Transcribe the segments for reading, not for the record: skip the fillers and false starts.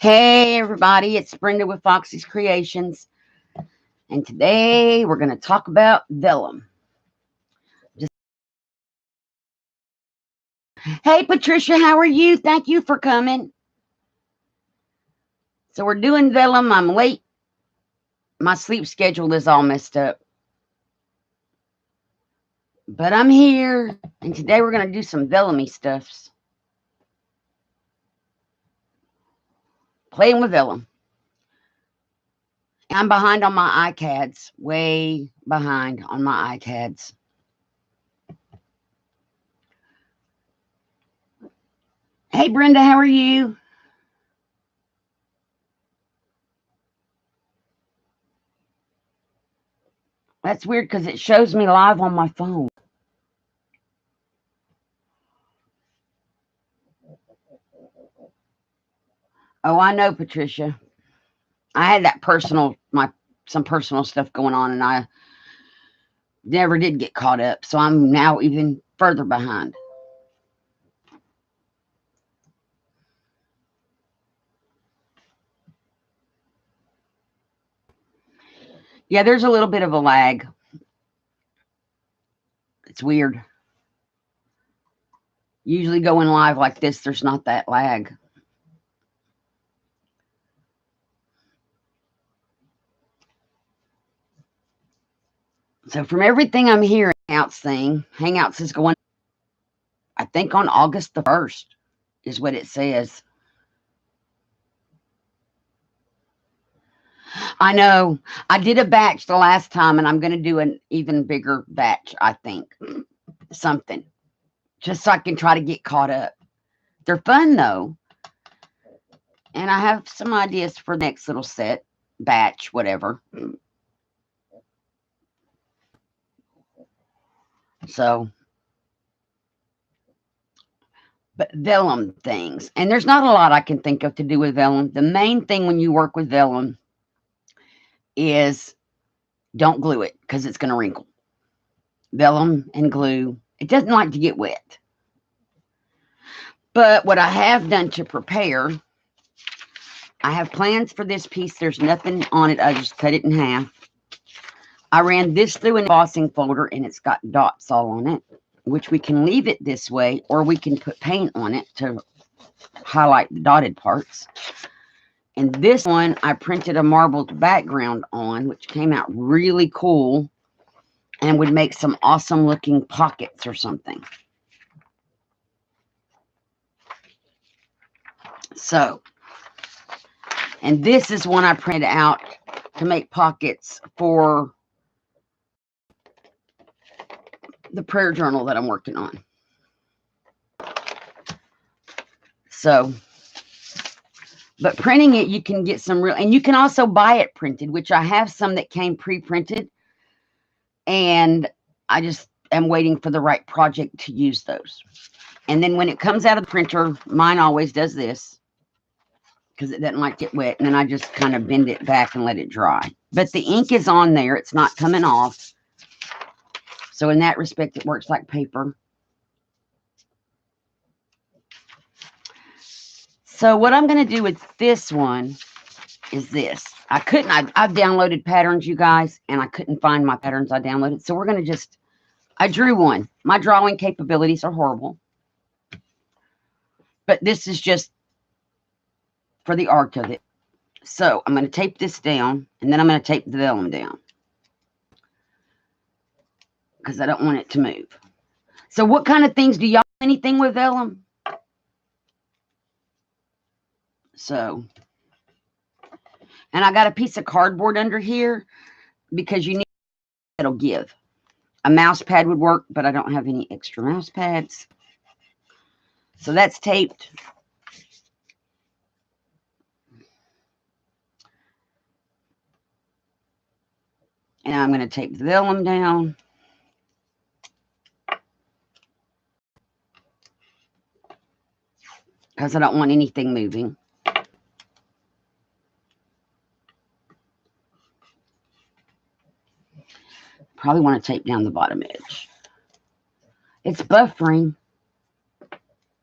Hey everybody, it's Brenda with Foxy's Creations, and today we're going to talk about vellum. Hey Patricia, how are you? Thank you for coming. So we're doing vellum. I'm late. My sleep schedule is all messed up. But I'm here, and today we're going to do some vellumy stuffs. Playing with vellum. I'm behind on my iCads, way behind on my iCads. Hey Brenda, how are you? That's weird because it shows me live on my phone. Oh, I know, Patricia. I had that some personal stuff going on, and I never did get caught up. So I'm now even further behind. Yeah, there's a little bit of a lag. It's weird. Usually going live like this, there's not that lag. So from everything I'm hearing, Hangouts is going, I think, on August the 1st is what it says. I know. I did a batch the last time, and I'm going to do an even bigger batch, I think. Something. Just so I can try to get caught up. They're fun, though. And I have some ideas for the next little set, batch, whatever. So, but vellum things. And there's not a lot I can think of to do with vellum. The main thing when you work with vellum is don't glue it because it's going to wrinkle. Vellum and glue, it doesn't like to get wet. But what I have done to prepare, I have plans for this piece. There's nothing on it. I just cut it in half. I ran this through an embossing folder, and it's got dots all on it, which we can leave it this way, or we can put paint on it to highlight the dotted parts. And this one, I printed a marbled background on, which came out really cool and would make some awesome looking pockets or something. So, and this is one I printed out to make pockets for the prayer journal that I'm working on. So, but printing it, you can get some real, and you can also buy it printed, which I have some that came pre-printed, and I just am waiting for the right project to use those. And then when it comes out of the printer, mine always does this because it doesn't like to get wet, and then I just kind of bend it back and let it dry. But the ink is on there. It's not coming off. So in that respect, it works like paper. So what I'm going to do with this one is this. I've downloaded patterns, you guys, and I couldn't find my patterns I downloaded. So we're going to I drew one. My drawing capabilities are horrible. But this is just for the art of it. So I'm going to tape this down, and then I'm going to tape the vellum down because I don't want it to move. So what kind of things do y'all do anything with vellum? So, and I got a piece of cardboard under here because you need it'll give. A mouse pad would work, but I don't have any extra mouse pads. So that's taped. And I'm going to tape the vellum down. Because I don't want anything moving. Probably want to tape down the bottom edge. It's buffering.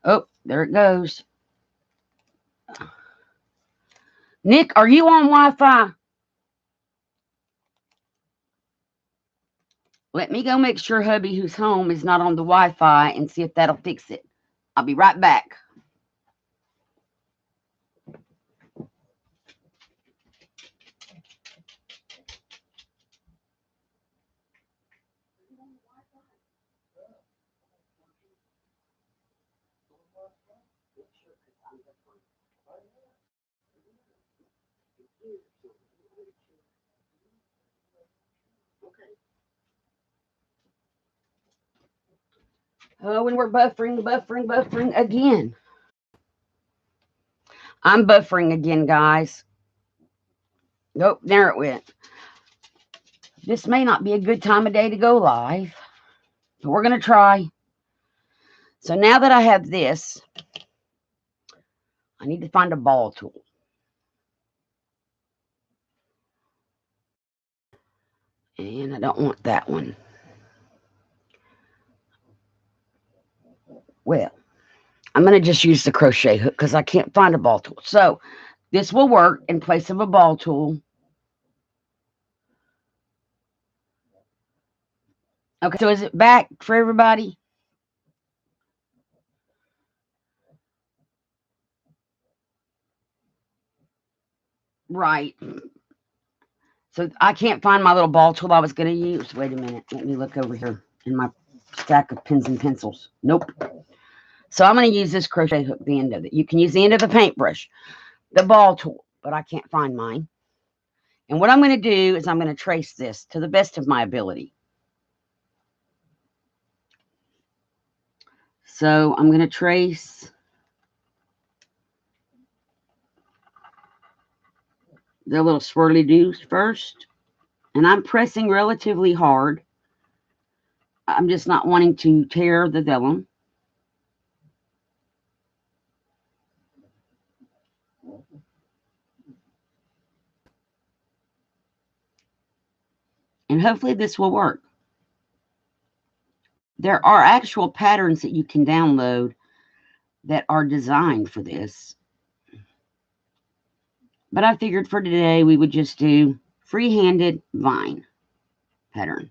Oh, there it goes. Nick, are you on Wi-Fi? Let me go make sure hubby who's home is not on the Wi-Fi and see if that'll fix it. I'll be right back. Oh, and we're buffering again. I'm buffering again, guys. Nope, there it went. This may not be a good time of day to go live, but we're going to try. So now that I have this, I need to find a ball tool. And I don't want that one. Well, I'm going to just use the crochet hook because I can't find a ball tool. So this will work in place of a ball tool. Okay, so is it back for everybody? Right. So I can't find my little ball tool I was going to use. Wait a minute. Let me look over here in my stack of pens and pencils. Nope. So I'm going to use this crochet hook, the end of it. You can use the end of a paintbrush, the ball tool, but I can't find mine. And what I'm going to do is I'm going to trace this to the best of my ability. So I'm going to trace the little swirly doos first. And I'm pressing relatively hard. I'm just not wanting to tear the vellum. And hopefully this will work. There are actual patterns that you can download that are designed for this. But I figured for today we would just do free-handed vine pattern.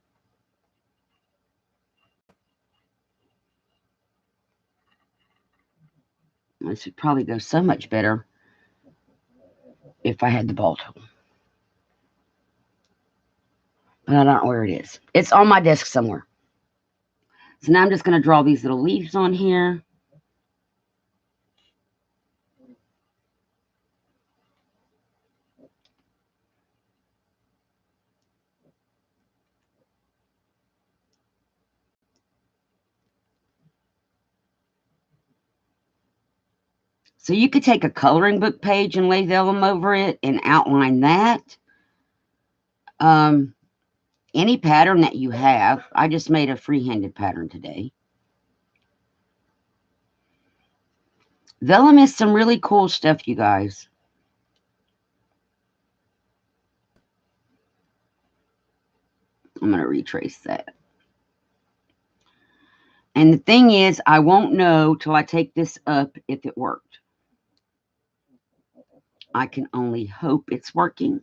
This would probably go so much better if I had the ball tool. But I don't know where it is. It's on my desk somewhere. So now I'm just going to draw these little leaves on here. So you could take a coloring book page and lay vellum over it and outline that. Any pattern that you have. I just made a free-handed pattern today. Vellum is some really cool stuff, you guys. I'm going to retrace that. And the thing is, I won't know till I take this up if it worked. I can only hope it's working.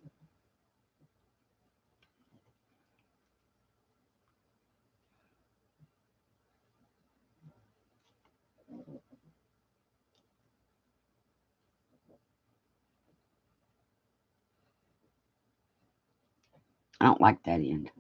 I don't like that end.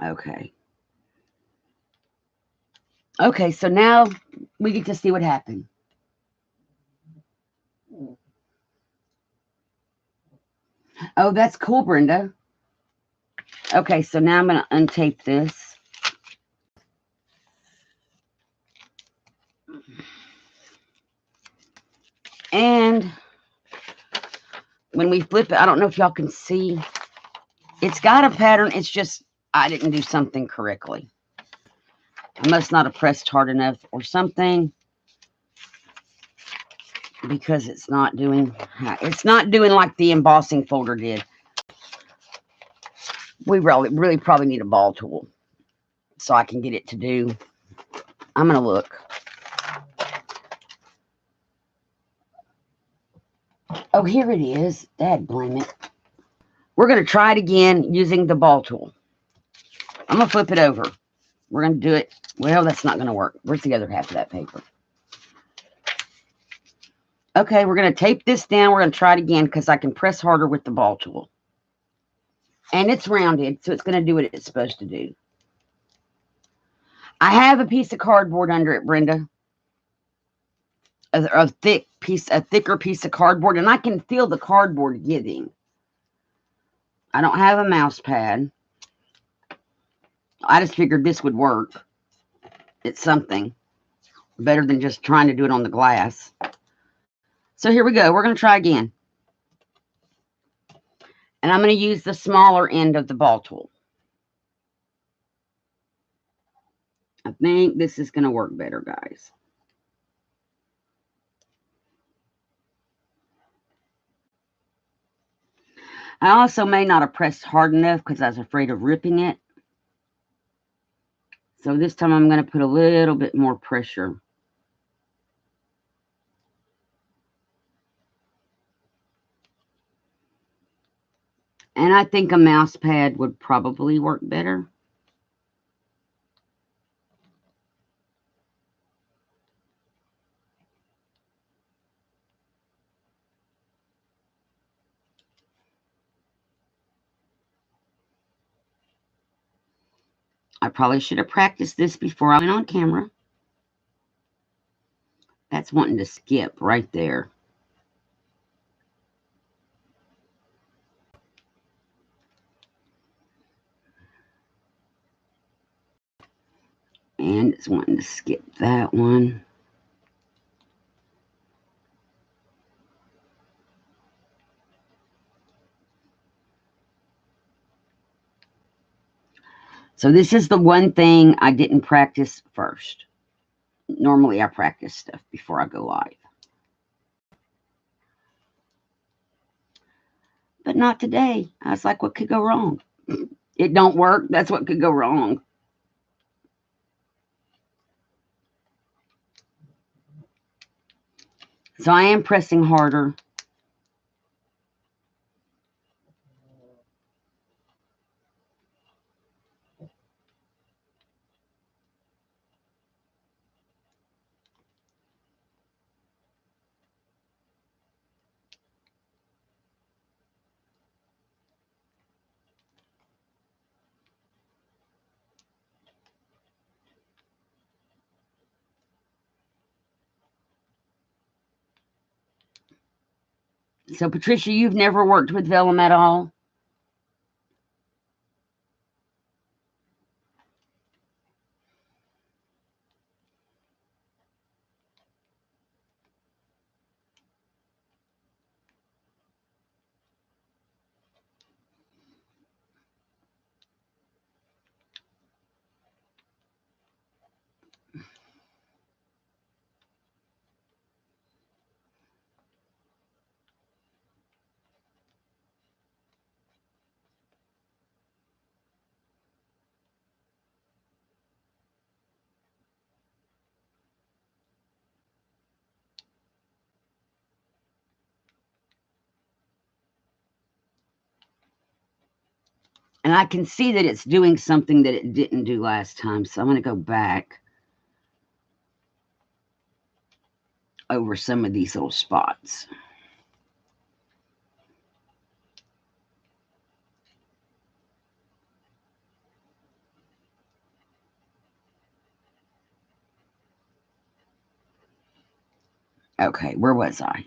Okay. Okay, so now we get to see what happened. Oh, that's cool, Brenda. Okay, so now I'm going to untape this. And when we flip it, I don't know if y'all can see. It's got a pattern. It's just I didn't do something correctly. I must not have pressed hard enough or something, because it's not doing like the embossing folder did. We really probably need a ball tool so I can get it to do. I'm gonna look. Oh, here it is. Dad blame it. We're gonna try it again using the ball tool. I'm gonna flip it over. We're gonna do it. Well, that's not gonna work. Where's the other half of that paper? Okay, we're gonna tape this down. We're gonna try it again because I can press harder with the ball tool. And it's rounded, so it's gonna do what it's supposed to do. I have a piece of cardboard under it, Brenda. A thicker piece of cardboard, and I can feel the cardboard giving. I don't have a mouse pad. I just figured this would work. It's something better than just trying to do it on the glass. So here we go. We're going to try again. And I'm going to use the smaller end of the ball tool. I think this is going to work better, guys. I also may not have pressed hard enough because I was afraid of ripping it. So this time I'm going to put a little bit more pressure. And I think a mouse pad would probably work better. I probably should have practiced this before I went on camera. That's wanting to skip right there. And it's wanting to skip that one. So this is the one thing I didn't practice first. Normally I practice stuff before I go live. But not today. I was like, what could go wrong? It don't work. That's what could go wrong. So I am pressing harder. So Patricia, you've never worked with vellum at all? And I can see that it's doing something that it didn't do last time. So I'm going to go back over some of these little spots. Okay, where was I?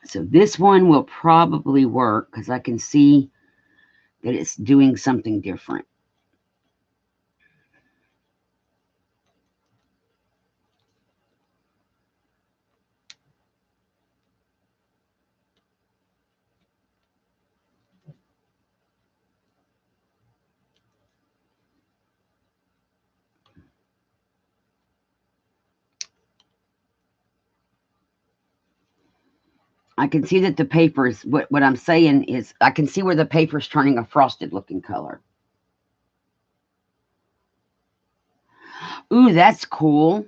So this one will probably work because I can see that it's doing something different. I can see that the paper is, what I'm saying is, I can see where the paper is turning a frosted looking color. Ooh, that's cool.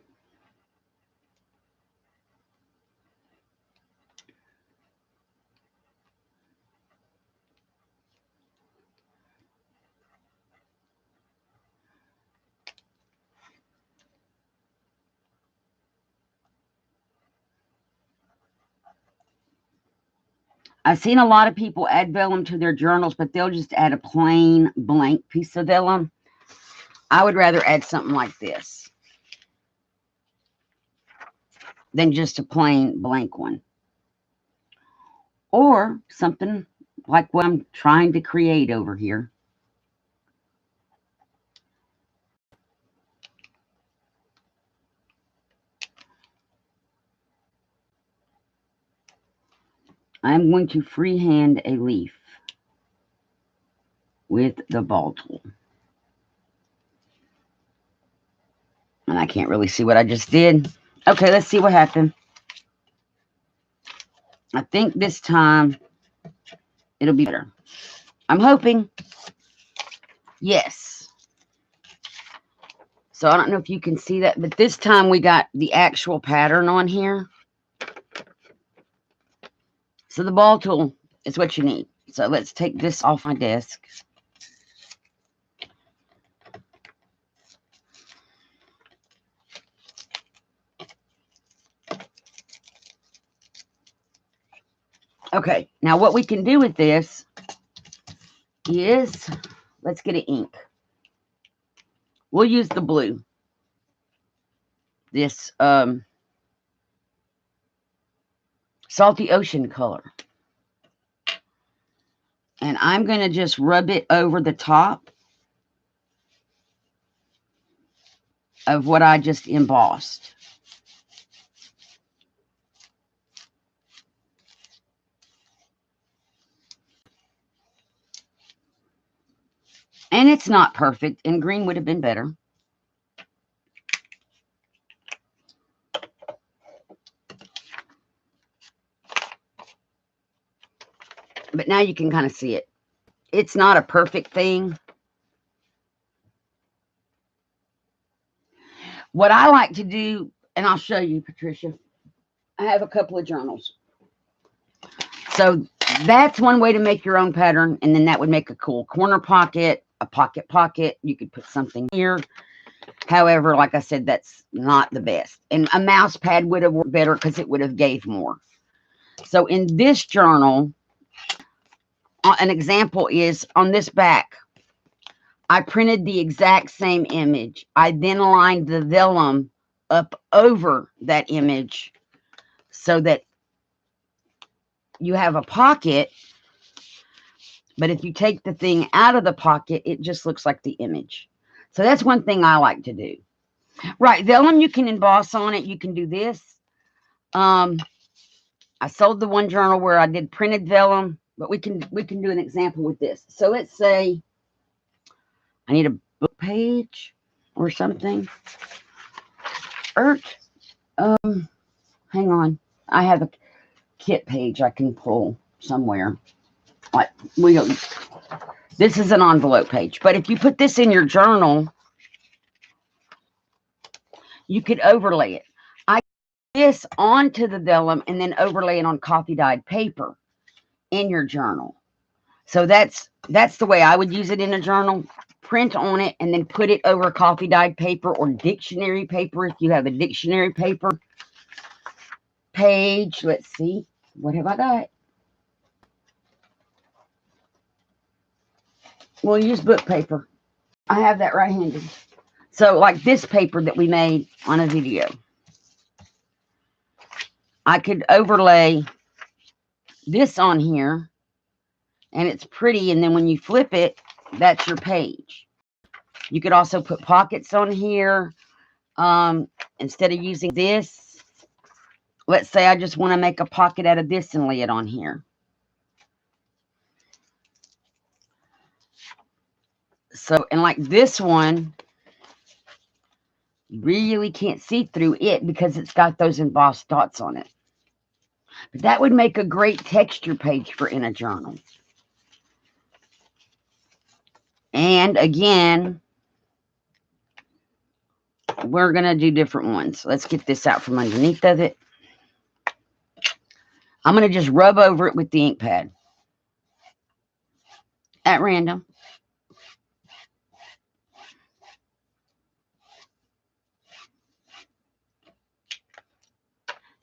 I've seen a lot of people add vellum to their journals, but they'll just add a plain blank piece of vellum. I would rather add something like this than just a plain blank one. Or something like what I'm trying to create over here. I'm going to freehand a leaf with the ball tool. And I can't really see what I just did. Okay, let's see what happened. I think this time it'll be better. I'm hoping. Yes. So I don't know if you can see that, but this time we got the actual pattern on here. So the ball tool is what you need. So let's take this off my desk. Okay, now what we can do with this is, let's get an ink. We'll use the blue. This salty ocean color. And I'm going to just rub it over the top of what I just embossed. And it's not perfect, and green would have been better. But now you can kind of see it. It's not a perfect thing. What I like to do, and I'll show you, Patricia, I have a couple of journals. So that's one way to make your own pattern, and then that would make a cool corner pocket, a pocket. You could put something here. However, like I said, that's not the best. And a mouse pad would have worked better because it would have gave more. So in this journal, an example is on this back, I printed the exact same image. I then lined the vellum up over that image so that you have a pocket, but if you take the thing out of the pocket, it just looks like the image. So that's one thing I like to do. Right, vellum, you can emboss on it. You can do this. I sold the one journal where I did printed vellum, but we can do an example with this. So let's say I need a book page or something. Hang on. I have a kit page I can pull somewhere. Like this is an envelope page, but if you put this in your journal, you could overlay it. I put this onto the vellum and then overlay it on coffee dyed paper in your journal. So that's the way I would use it in a journal. Print on it and then put it over coffee dyed paper or dictionary paper if you have a dictionary paper page. Let's see, what have I got? We'll use book paper. I have that right handed. So like this paper that we made on a video, I could overlay this on here and it's pretty, and then when you flip it, that's your page. You could also put pockets on here. Instead of using this, let's say I just want to make a pocket out of this and lay it on here. So, and like this one, you really can't see through it because it's got those embossed dots on it. But that would make a great texture page for in a journal. And again, we're going to do different ones. Let's get this out from underneath of it. I'm going to just rub over it with the ink pad at random.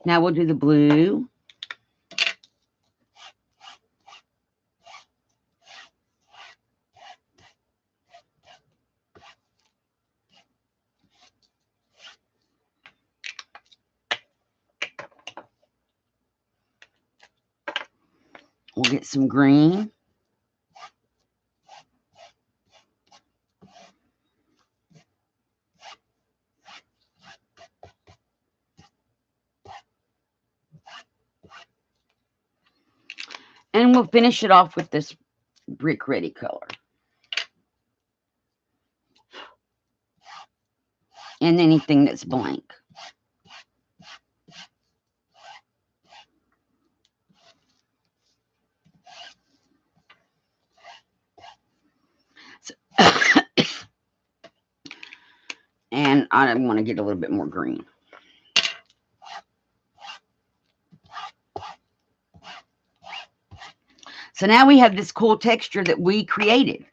Now we'll do the blue. We'll get some green. And we'll finish it off with this Brick Ready color. And anything that's blank. So, and I want to get a little bit more green. So now we have this cool texture that we created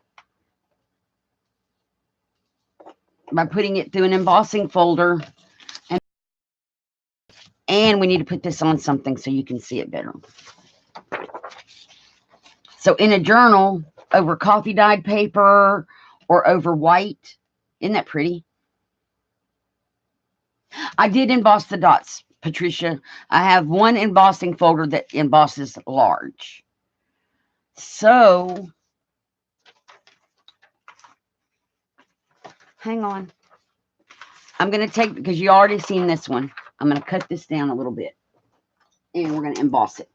by putting it through an embossing folder. And we need to put this on something so you can see it better. So in a journal, over coffee dyed paper or over white, isn't that pretty? I did emboss the dots, Patricia. I have one embossing folder that embosses large. So, hang on. I'm going to take, because you already seen this one, I'm going to cut this down a little bit. And we're going to emboss it.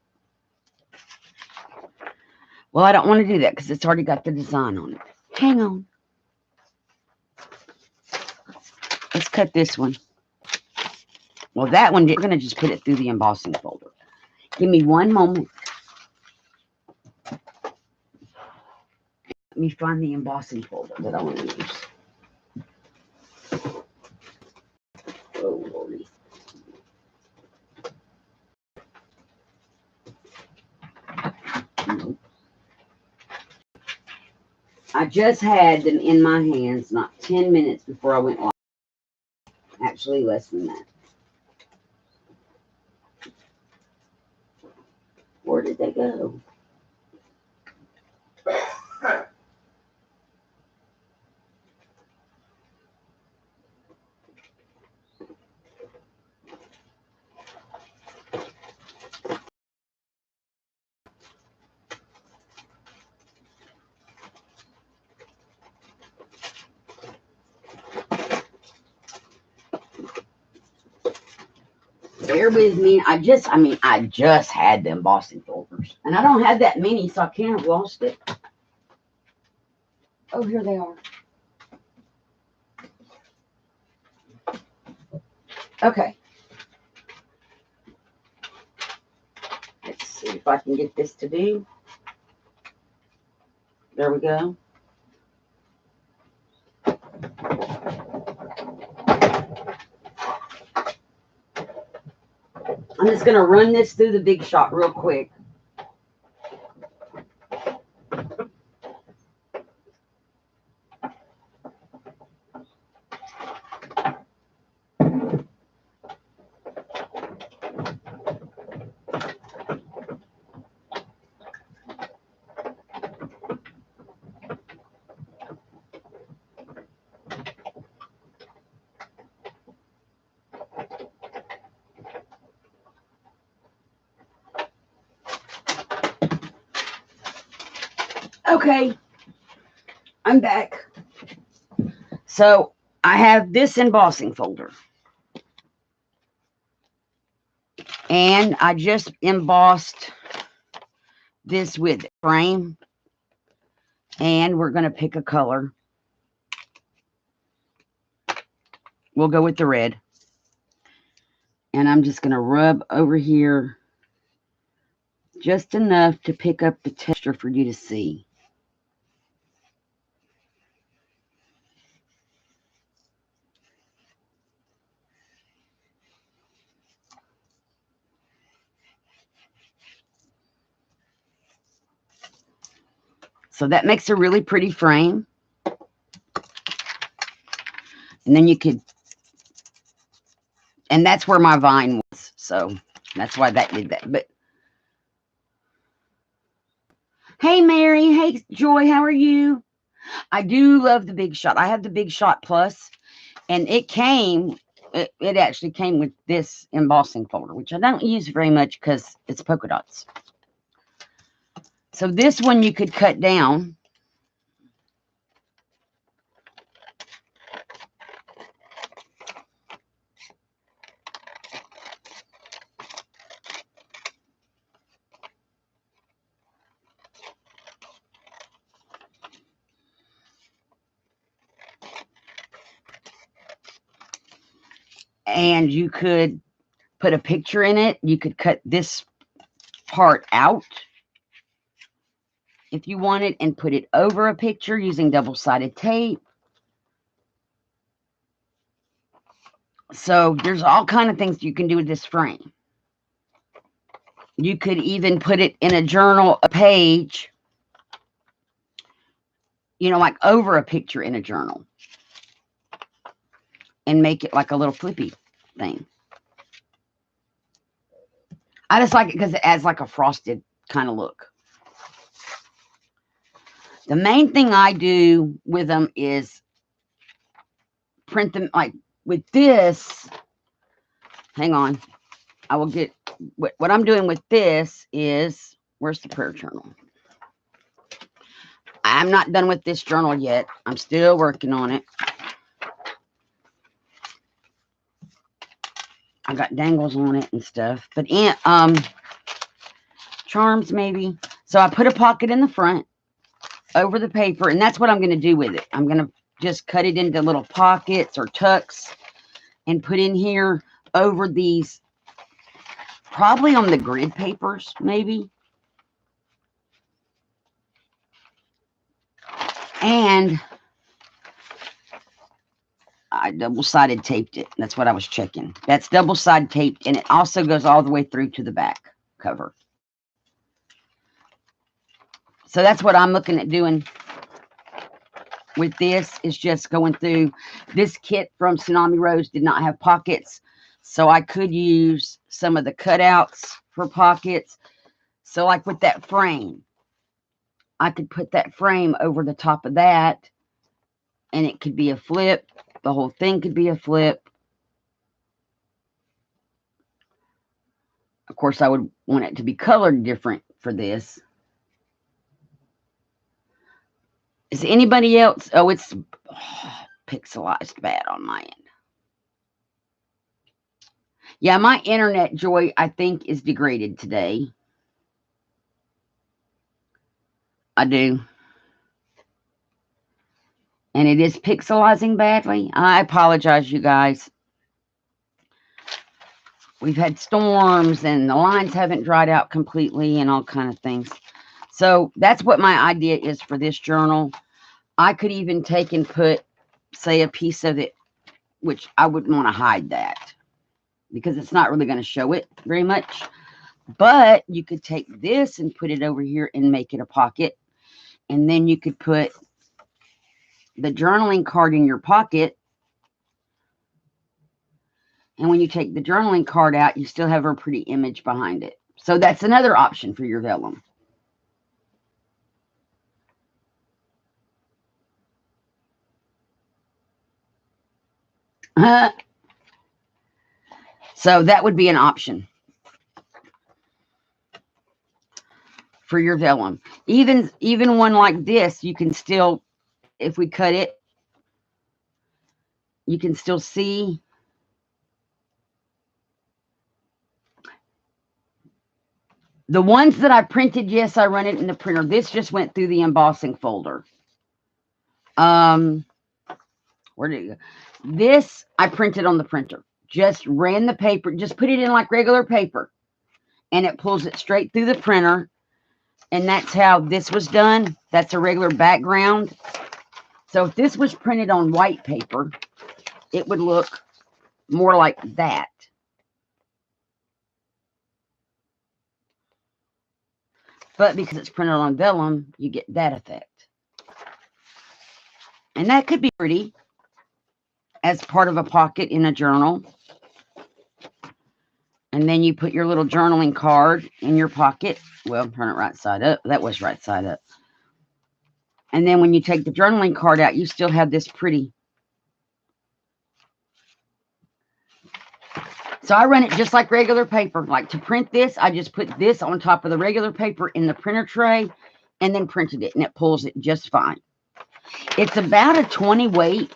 Well, I don't want to do that because it's already got the design on it. Hang on. Let's cut this one. Well, that one, we're going to just put it through the embossing folder. Give me one moment. Let me find the embossing folder that I want to use. Oh, Lordy. Nope. I just had them in my hands not 10 minutes before I went live. Actually, less than that. Where did they go? Bear with me. I just had the embossing folders. And I don't have that many, so I can't have lost it. Oh, here they are. Okay. Let's see if I can get this to do. There we go. I'm just going to run this through the Big Shot real quick. Okay, I'm back. So I have this embossing folder. And I just embossed this with frame. And we're going to pick a color. We'll go with the red. And I'm just going to rub over here just enough to pick up the texture for you to see. So that makes a really pretty frame. And then you could, and that's where my vine was. So that's why that did that. But hey, Mary. Hey, Joy. How are you? I do love the Big Shot. I have the Big Shot Plus, and it actually came with this embossing folder, which I don't use very much because it's polka dots. So this one you could cut down. And you could put a picture in it. You could cut this part out if you wanted and put it over a picture using double-sided tape. So there's all kind of things you can do with this frame. You could even put it in a journal, a page, you know, like over a picture in a journal, and make it like a little flippy thing. I just like it because it adds like a frosted kind of look. The main thing I do with them is print them like with this. Hang on. I will get what I'm doing with this is, where's the prayer journal? I'm not done with this journal yet. I'm still working on it. I got dangles on it and stuff, but charms maybe. So I put a pocket in the front over the paper, and that's what I'm going to do with it. I'm going to just cut it into little pockets or tucks and put in here over these, probably on the grid papers, maybe. And I double-sided taped it. That's what I was checking. That's double-sided taped, and it also goes all the way through to the back cover. So that's what I'm looking at doing with this, is just going through. This kit from Tsunami Rose did not have pockets, so I could use some of the cutouts for pockets. So like with that frame, I could put that frame over the top of that, and it could be a flip. The whole thing could be a flip. Of course, I would want it to be colored different for this. Is anybody else? Oh, it's pixelized bad on my end. Yeah, my internet, Joy, I think is degraded today. I do. And it is pixelizing badly. I apologize, you guys. We've had storms and the lines haven't dried out completely and all kind of things. So that's what my idea is for this journal. I could even take and put, say, a piece of it, which I wouldn't want to hide that because it's not really going to show it very much. But you could take this and put it over here and make it a pocket. And then you could put the journaling card in your pocket. And when you take the journaling card out, you still have a pretty image behind it. So that's another option for your vellum. So that would be an option for your vellum. Even one like this, you can still, if we cut it, you can still see. The ones that I printed, yes, I run it in the printer. This just went through the embossing folder. Where did it go? This I printed on the printer. Just ran the paper, just put it in like regular paper and it pulls it straight through the printer. And that's how this was done. That's a regular background. So if this was printed on white paper, it would look more like that. But because it's printed on vellum, you get that effect. And that could be pretty as part of a pocket in a journal. And then you put your little journaling card in your pocket. Well, turn it right side up. That was right side up. And then when you take the journaling card out, you still have this pretty. So I run it just like regular paper. Like to print this, I just put this on top of the regular paper in the printer tray and then printed it, and it pulls it just fine. It's about a 20 weight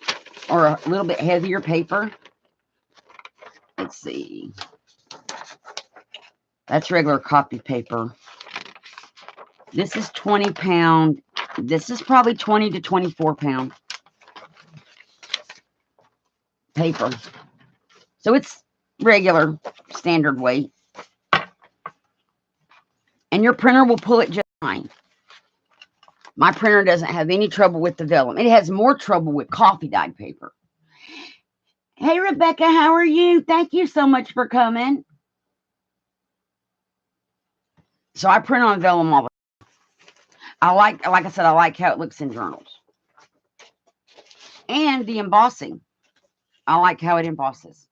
or a little bit heavier paper. Let's see. That's regular copy paper. This is 20 pound. This is probably 20 to 24 pound paper. So it's regular standard weight. And your printer will pull it just fine. My printer doesn't have any trouble with the vellum. It has more trouble with coffee dyed paper. Hey, Rebecca, how are you? Thank you so much for coming. So I print on vellum all the time. like I said, I like how it looks in journals. And the embossing. I like how it embosses.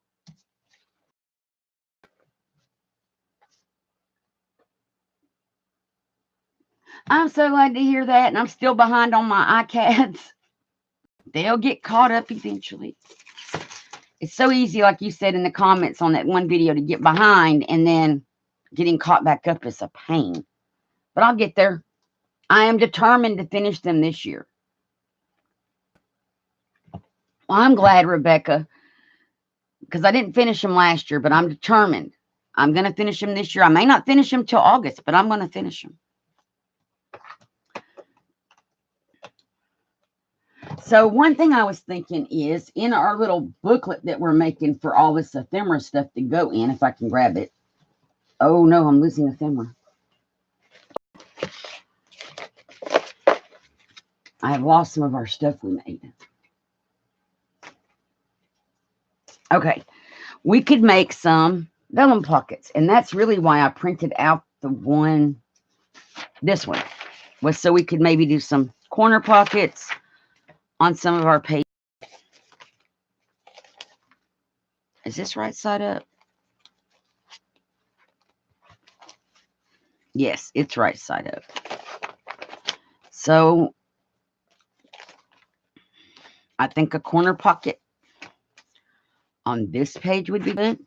I'm so glad to hear that, and I'm still behind on my iCads. They'll get caught up eventually. It's so easy, like you said in the comments on that one video, to get behind, and then getting caught back up is a pain. But I'll get there. I am determined to finish them this year. Well, I'm glad, Rebecca, because I didn't finish them last year, but I'm determined. I'm going to finish them this year. I may not finish them till August, but I'm going to finish them. So one thing I was thinking is in our little booklet that we're making for all this ephemera stuff to go in, if I can grab it. Oh, no, I'm losing ephemera. I have lost some of our stuff we made. Okay, we could make some vellum pockets, and that's really why I printed out this one, was so we could maybe do some corner pockets on some of our pages. Is this right side up? Yes, it's right side up. So I think a corner pocket on this page would be good.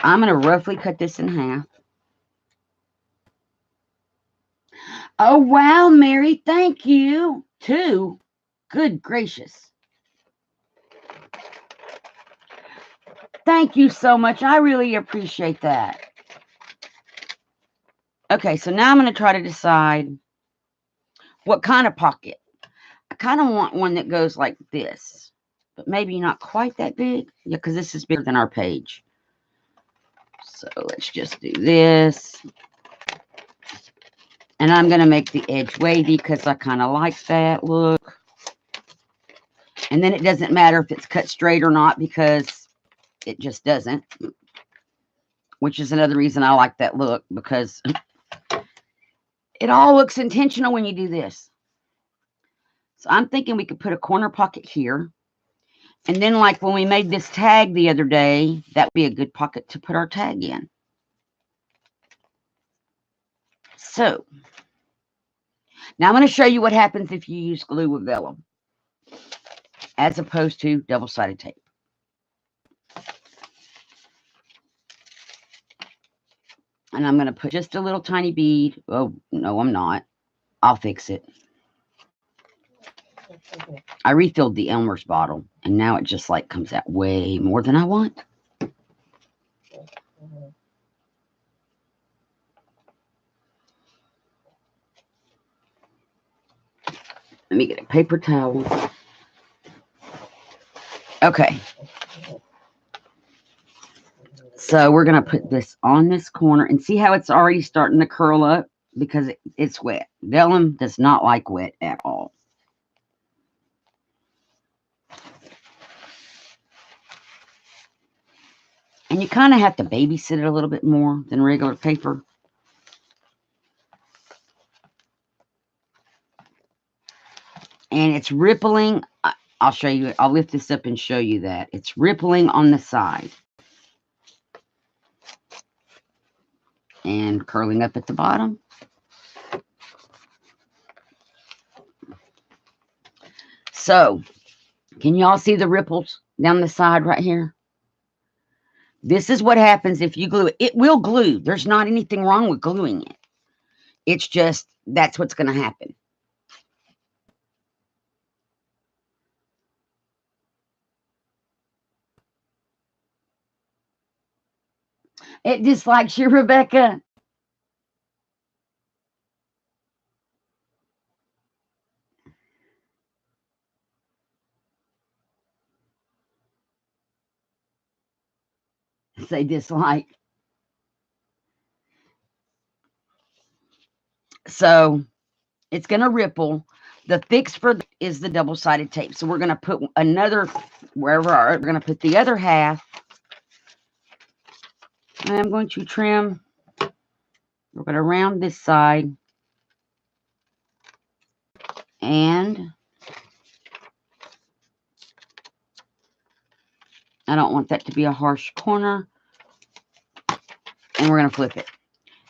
I'm going to roughly cut this in half. Oh, wow, Mary, thank you. 2. Good gracious. Thank you so much. I really appreciate that. Okay, so now I'm going to try to decide what kind of pocket. I kind of want one that goes like this, but maybe not quite that big. Yeah, because this is bigger than our page. So let's just do this. And I'm going to make the edge wavy because I kind of like that look. And then it doesn't matter if it's cut straight or not because it just doesn't. Which is another reason I like that look, because it all looks intentional when you do this. So I'm thinking we could put a corner pocket here. And then like when we made this tag the other day, that would be a good pocket to put our tag in. So now I'm going to show you what happens if you use glue with vellum as opposed to double-sided tape. And I'm going to put just a little tiny bead. Oh, no, I'm not. I'll fix it. I refilled the Elmer's bottle, and now it just like comes out way more than I want. Let me get a paper towel. Okay. So we're going to put this on this corner and see how it's already starting to curl up because it's wet. Vellum does not like wet at all. And you kind of have to babysit it a little bit more than regular paper. And it's rippling. I'll show you. I'll lift this up and show you that. It's rippling on the side. And curling up at the bottom. So, can y'all see the ripples down the side right here? This is what happens if you glue it. It will glue. There's not anything wrong with gluing it. It's just, that's what's going to happen. It dislikes you, Rebecca. Say dislike. So it's going to ripple. The fix for is the double-sided tape. So we're going to put another, wherever we're going to put the other half. I'm going to trim. We're going to round this side. And I don't want that to be a harsh corner. And we're going to flip it.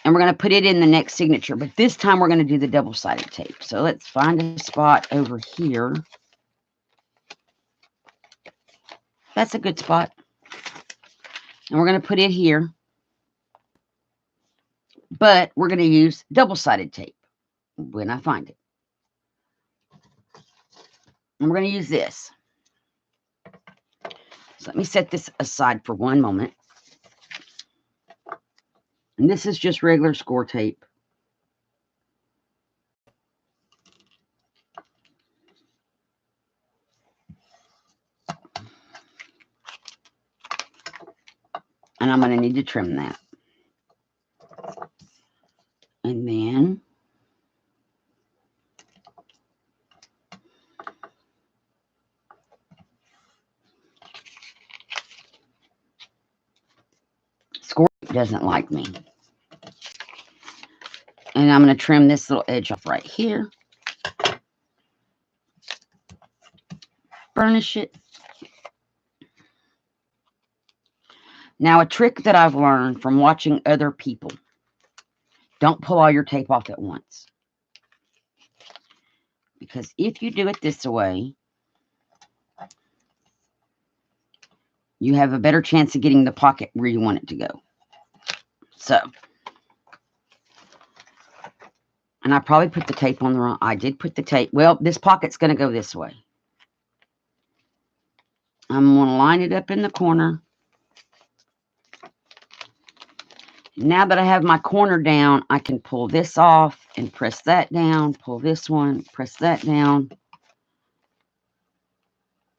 And we're going to put it in the next signature. But this time we're going to do the double-sided tape. So let's find a spot over here. That's a good spot. And we're going to put it here. But we're going to use double-sided tape when I find it. And we're going to use this. So let me set this aside for one moment. And this is just regular score tape. And I'm going to need to trim that. And then score doesn't like me. And I'm going to trim this little edge off right here. Burnish it. Now, a trick that I've learned from watching other people. Don't pull all your tape off at once. Because if you do it this way, you have a better chance of getting the pocket where you want it to go. So, and I probably put the tape on the wrong. I did put the tape. Well, this pocket's going to go this way. I'm going to line it up in the corner. Now that I have my corner down, I can pull this off and press that down. Pull this one, press that down.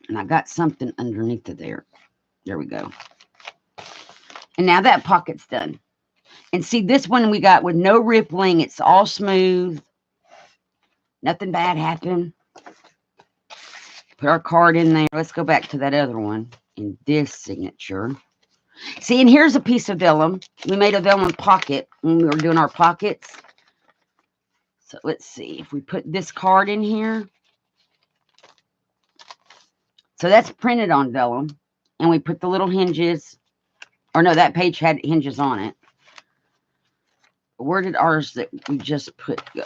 And I got something underneath of there. There we go. And now that pocket's done. And see, this one we got with no rippling. It's all smooth. Nothing bad happened. Put our card in there. Let's go back to that other one in this signature. See, and here's a piece of vellum. We made a vellum pocket when we were doing our pockets. So let's see if we put this card in here. So that's printed on vellum. And we put the little hinges. Or no, that page had hinges on it. Where did ours that we just put go?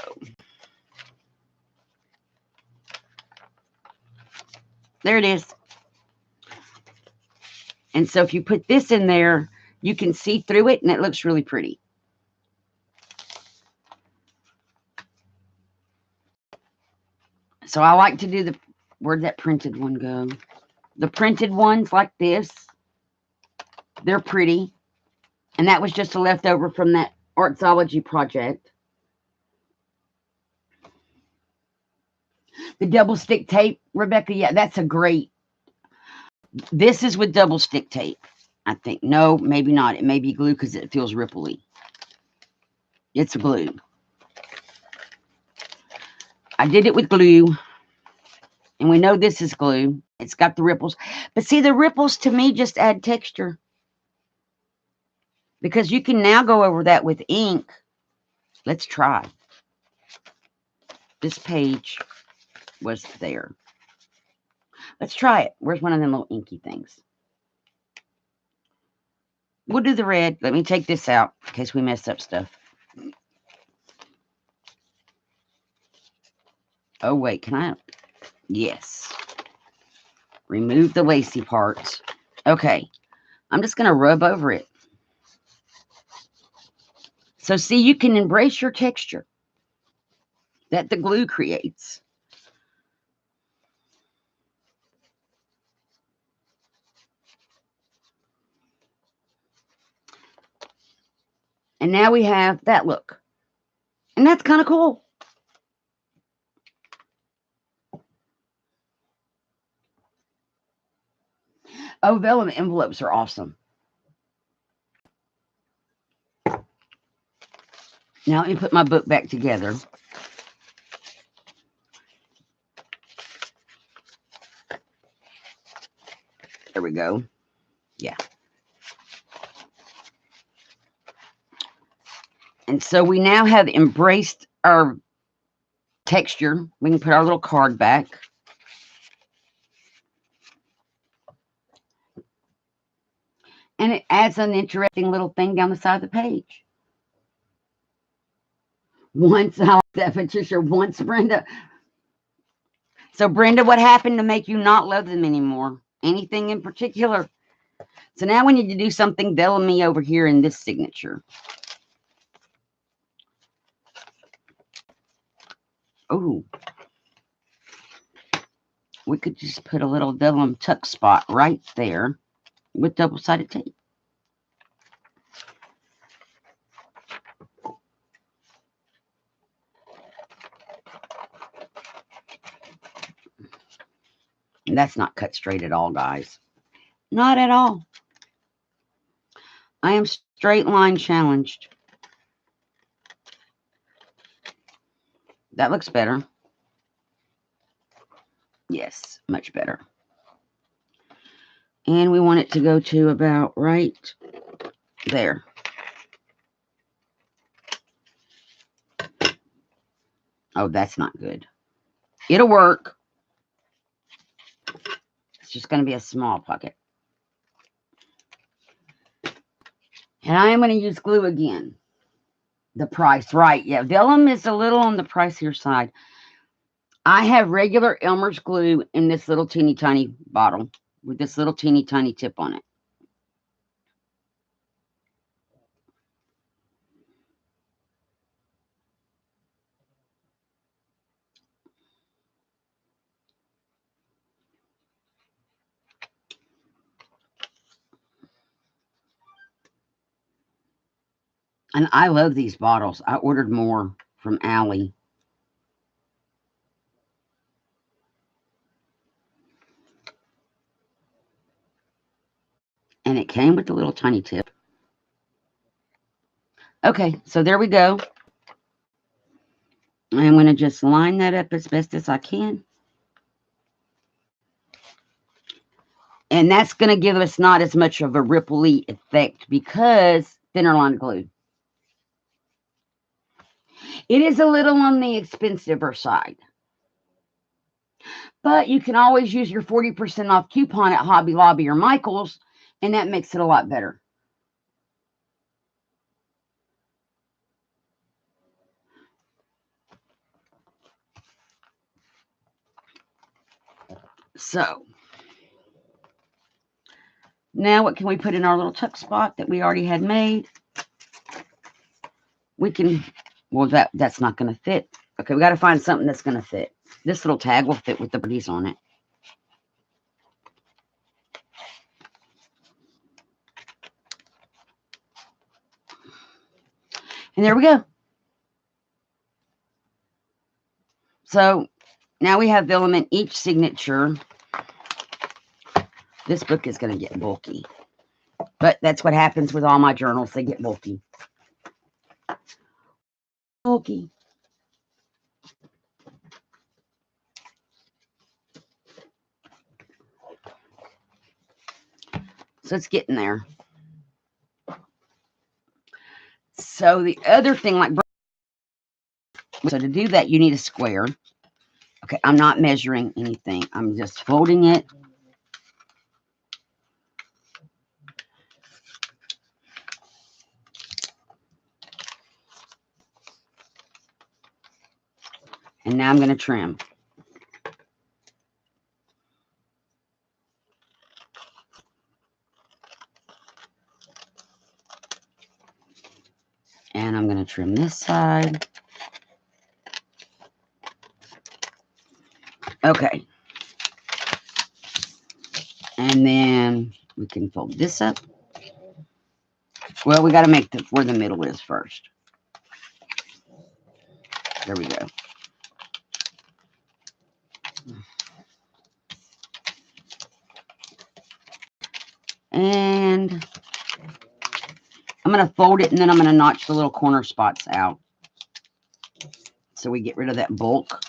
There it is. And so if you put this in there, you can see through it, and it looks really pretty. So I like to do the, where'd that printed one go? The printed ones like this. They're pretty. And that was just a leftover from that Artsology project. The double stick tape, Rebecca, yeah, that's a great. This is with double stick tape. I think. No, maybe not. It may be glue because it feels ripply. It's glue. I did it with glue. And we know this is glue. It's got the ripples. But see, the ripples to me just add texture. Because you can now go over that with ink. Let's try. This page was there. Let's try it. Where's one of them little inky things? We'll do the red. Let me take this out in case we mess up stuff. Oh, wait. Can I? Yes. Remove the lacy parts. Okay. I'm just going to rub over it. So, see, you can embrace your texture that the glue creates. And now we have that look. And that's kind of cool. Oh, vellum envelopes are awesome. Now let me put my book back together. There we go. Yeah. And so we now have embraced our texture. We can put our little card back. And it adds an interesting little thing down the side of the page. Once, I like that, Patricia. Once, Brenda. So, Brenda, what happened to make you not love them anymore? Anything in particular? So now we need to do something vellum-y over here in this signature. Oh. We could just put a little vellum tuck spot right there with double-sided tape. And that's not cut straight at all, guys. Not at all. I am straight line challenged. That looks better. Yes, much better. And we want it to go to about right there. Oh, that's not good. It'll work. It's just going to be a small pocket. And I am going to use glue again. The price, right. Yeah, vellum is a little on the pricier side. I have regular Elmer's glue in this little teeny tiny bottle with this little teeny tiny tip on it. And I love these bottles. I ordered more from Allie. And it came with a little tiny tip. Okay, so there we go. I'm going to just line that up as best as I can. And that's going to give us not as much of a rippley effect because thinner line glue. It is a little on the expensiver side. But you can always use your 40% off coupon at Hobby Lobby or Michael's, and that makes it a lot better. So, now what can we put in our little tuck spot that we already had made? We can, well, that's not going to fit. Okay, we got to find something that's going to fit. This little tag will fit with the birdies on it. And there we go. So now we have vellum in each signature. This book is going to get bulky. But that's what happens with all my journals. They get bulky. Bulky. So it's getting there. So the other thing, like, so to do that, you need a square. Okay, I'm not measuring anything. I'm just folding it. And now I'm going to trim. And I'm going to trim this side. Okay. And then we can fold this up. Well, we got to make where the middle is first. There we go. And I'm going to fold it, and then I'm going to notch the little corner spots out. So we get rid of that bulk.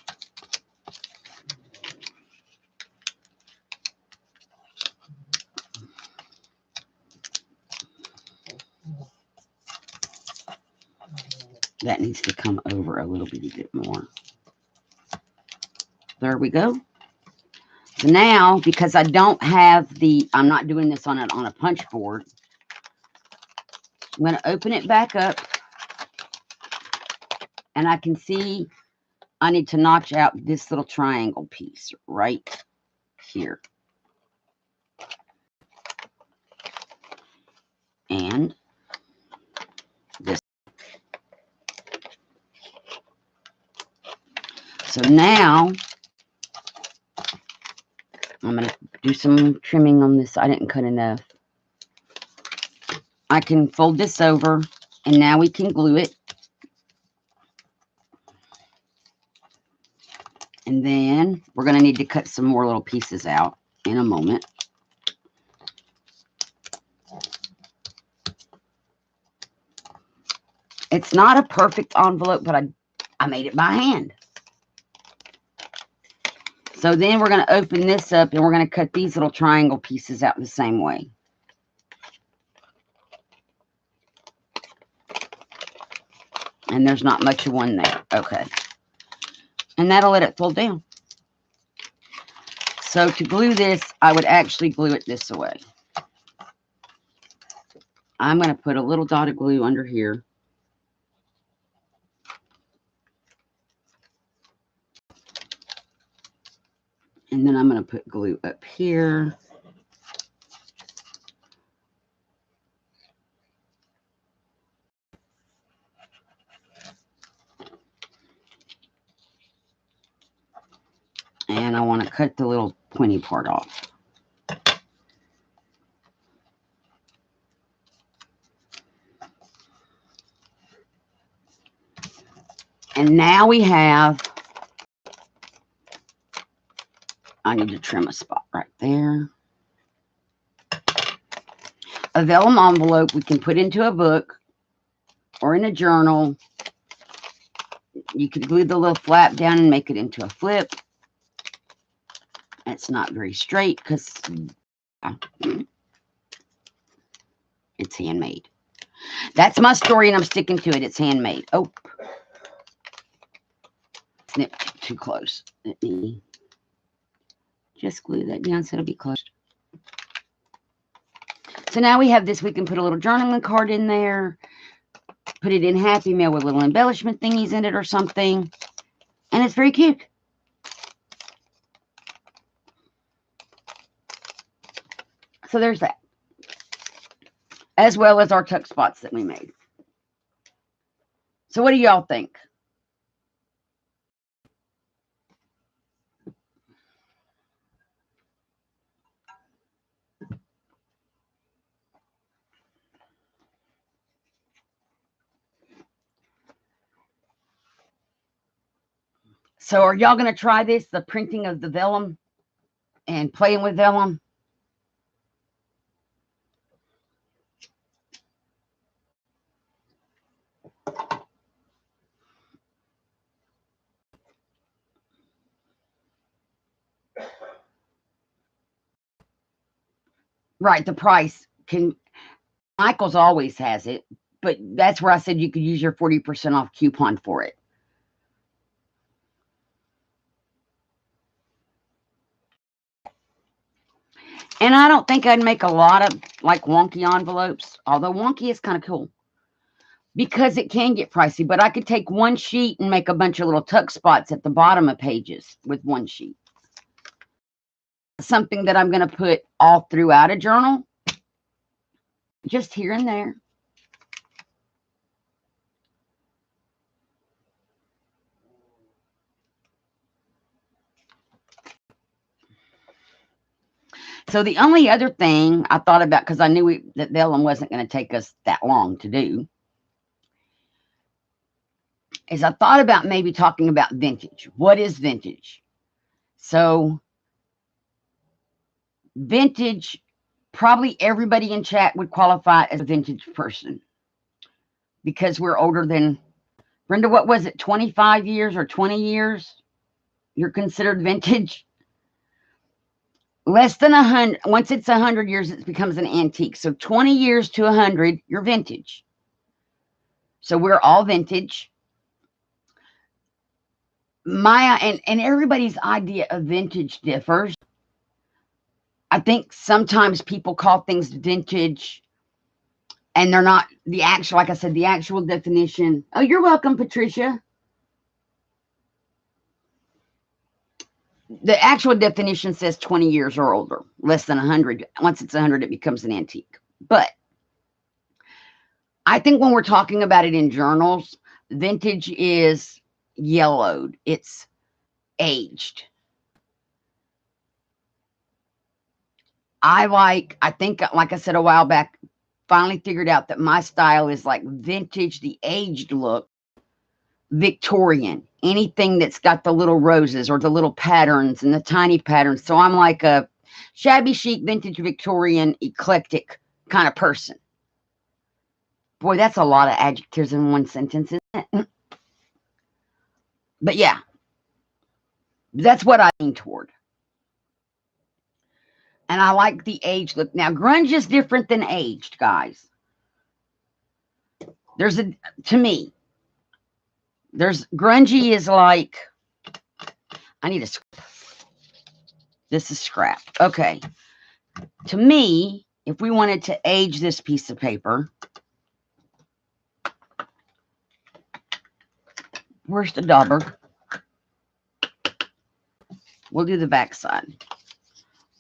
That needs to come over a little bit more. There we go. So now, because I don't have I'm not doing this on a punch board, I'm going to open it back up. And I can see I need to notch out this little triangle piece right here. And this. So now I'm going to do some trimming on this. I didn't cut enough. I can fold this over, and now we can glue it. And then we're going to need to cut some more little pieces out in a moment. It's not a perfect envelope, but I made it by hand. So then we're going to open this up, and we're going to cut these little triangle pieces out the same way. And there's not much of one there. Okay. And that'll let it fold down. So to glue this, I would actually glue it this way. I'm going to put a little dot of glue under here. And then I'm going to put glue up here. And I want to cut the little pointy part off. And now we have, I need to trim a spot right there. A vellum envelope we can put into a book or in a journal. You could glue the little flap down and make it into a flip. It's not very straight because it's handmade. That's my story, and I'm sticking to it. It's handmade. Oh, snip too close. Let me just glue that down so it'll be closed. So now we have this. We can put a little journaling card in there, put it in Happy Mail with little embellishment thingies in it or something, and it's very cute. So there's that, as well as our tuck spots that we made. So what do y'all think? So are y'all going to try this, the printing of the vellum and playing with vellum? Right, the price can, Michael's always has it, but that's where I said you could use your 40% off coupon for it. And I don't think I'd make a lot of like wonky envelopes, although wonky is kind of cool because it can get pricey. But I could take one sheet and make a bunch of little tuck spots at the bottom of pages with one sheet. Something that I'm going to put all throughout a journal, just here and there. So the only other thing I thought about, because I knew that Vellum wasn't going to take us that long to do, is I thought about maybe talking about vintage. What is vintage? So vintage, probably everybody in chat would qualify as a vintage person because we're older than, Brenda, what was it, 25 years or 20 years? You're considered vintage? Less than 100, once it's 100 years, it becomes an antique. So 20 years to 100, you're vintage. So we're all vintage. And everybody's idea of vintage differs. I think sometimes people call things vintage and they're not the actual, like I said, the actual definition. Oh, you're welcome, Patricia. The actual definition says 20 years or older, less than 100. Once it's 100, it becomes an antique. But I think when we're talking about it in journals, vintage is yellowed. It's aged. I think, like I said a while back, finally figured out that my style is like vintage, the aged look, Victorian, anything that's got the little roses or the little patterns and the tiny patterns. So I'm like a shabby chic, vintage, Victorian, eclectic kind of person. Boy, that's a lot of adjectives in one sentence, isn't it? But yeah, that's what I lean toward. And I like the aged look. Now, grunge is different than aged, guys. To me, grungy is like, I need a scrap. This is scrap. Okay. To me, if we wanted to age this piece of paper, where's the dauber? We'll do the back side.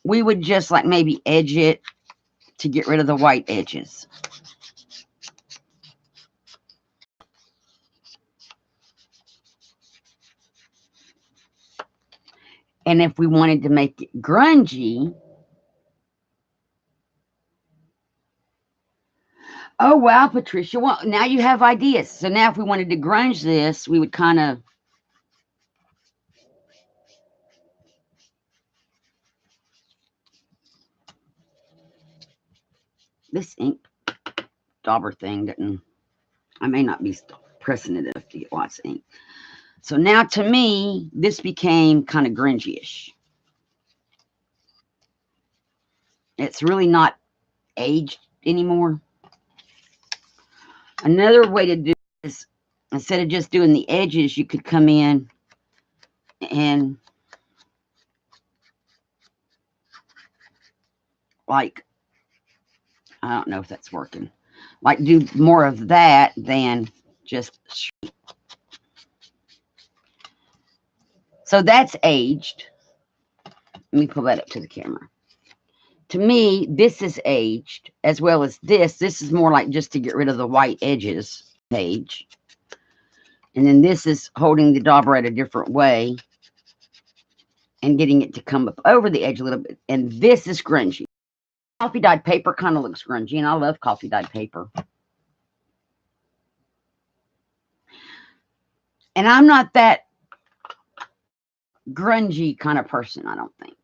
We would just like maybe edge it to get rid of the white edges. And if we wanted to make it grungy, oh wow, Patricia, well, now you have ideas. So now if we wanted to grunge this, we would kind of, this ink dauber thing didn't, I may not be pressing it enough to get lots of ink. So now to me, this became kind of grungy-ish. It's really not aged anymore. Another way to do it is, instead of just doing the edges, you could come in and like, I don't know if that's working, like do more of that than just, so that's aged. Let me pull that up to the camera. To me, this is aged as well as this. This is more like just to get rid of the white edges page. And then this is holding the dauber at a different way and getting it to come up over the edge a little bit. And this is grungy. Coffee dyed paper kind of looks grungy, and I love coffee dyed paper. And I'm not that grungy kind of person, I don't think.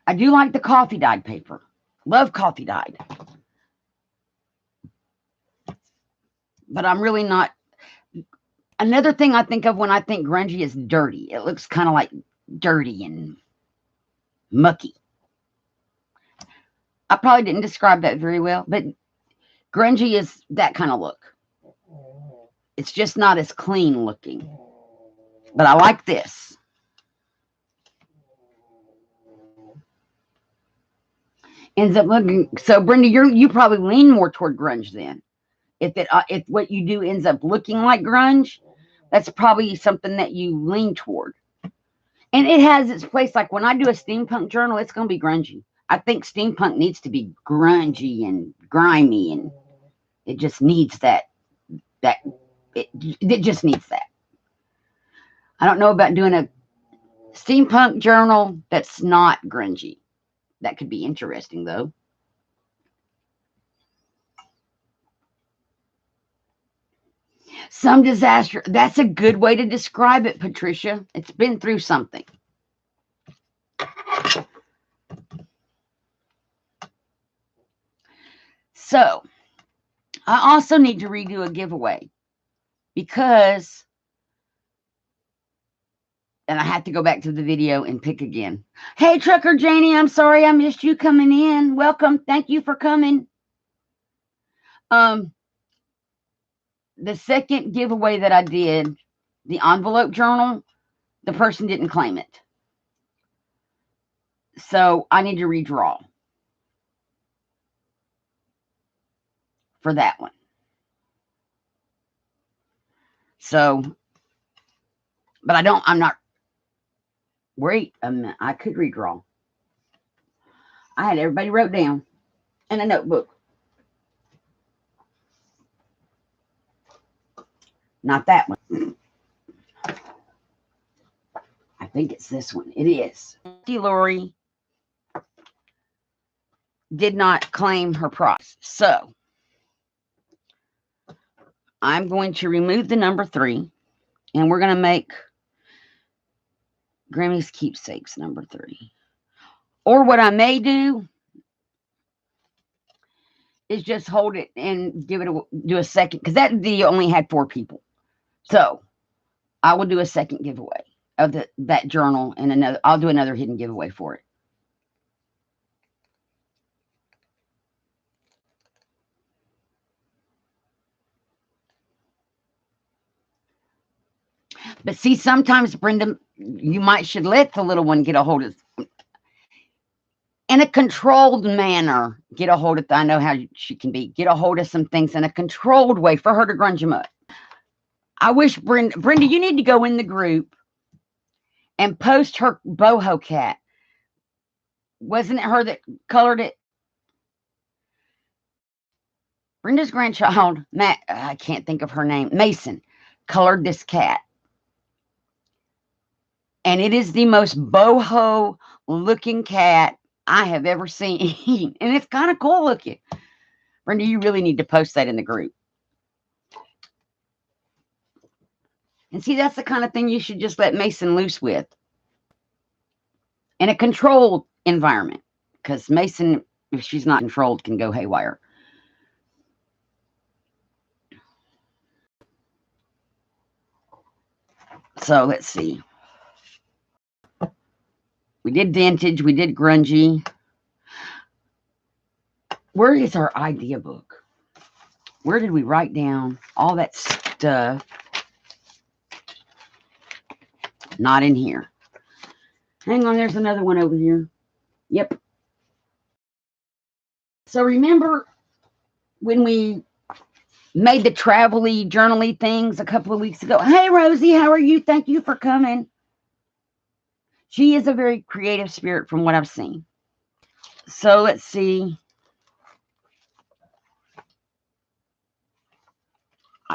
I do like the coffee dyed paper. Love coffee dyed. But I'm really not. Another thing I think of when I think grungy is dirty. It looks kind of like dirty and mucky. I probably didn't describe that very well, but grungy is that kind of look. It's just not as clean looking. But I like this. Ends up looking, so Brenda, you probably lean more toward grunge then. If what you do ends up looking like grunge, that's probably something that you lean toward. And it has its place. Like when I do a steampunk journal, it's going to be grungy. I think steampunk needs to be grungy and grimy, and it just needs that. It just needs that. I don't know about doing a steampunk journal that's not grungy. That could be interesting, though. Some disaster. That's a good way to describe it, Patricia. It's been through something. So, I also need to redo a giveaway because, and I have to go back to the video and pick again. Hey, Trucker Janie, I'm sorry I missed you coming in. Welcome. Thank you for coming. The second giveaway that I did, the envelope journal, the person didn't claim it. So I need to redraw for that one. So, but I'm not, wait a minute, I could redraw. I had everybody wrote down in a notebook. Not that one. I think it's this one. It is. Lori did not claim her prize. So I'm going to remove the number 3, and we're going to make Grammy's Keepsakes number 3. Or what I may do is just hold it and do a second, because that video only had 4 people. So I will do a second giveaway of that journal, and I'll do another hidden giveaway for it. But see, sometimes, Brenda, you should let the little one get a hold of, in a controlled manner, get a hold of, I know how she can be, get a hold of some things in a controlled way for her to grunge them up. I wish Brenda, you need to go in the group and post her boho cat. Wasn't it her that colored it? Brenda's grandchild, Matt, I can't think of her name, Mason, colored this cat. And it is the most boho looking cat I have ever seen. And it's kind of cool looking. Brenda, you really need to post that in the group. And see, that's the kind of thing you should just let Mason loose with. In a controlled environment. Because Mason, if she's not controlled, can go haywire. So let's see. We did vintage. We did grungy. Where is our idea book? Where did we write down all that stuff? Not in here. Hang on, there's another one over here. Yep. So remember when we made the travel-y, journal-y things a couple of weeks ago? Hey, Rosie, how are you? Thank you for coming. She is a very creative spirit from what I've seen. So let's see.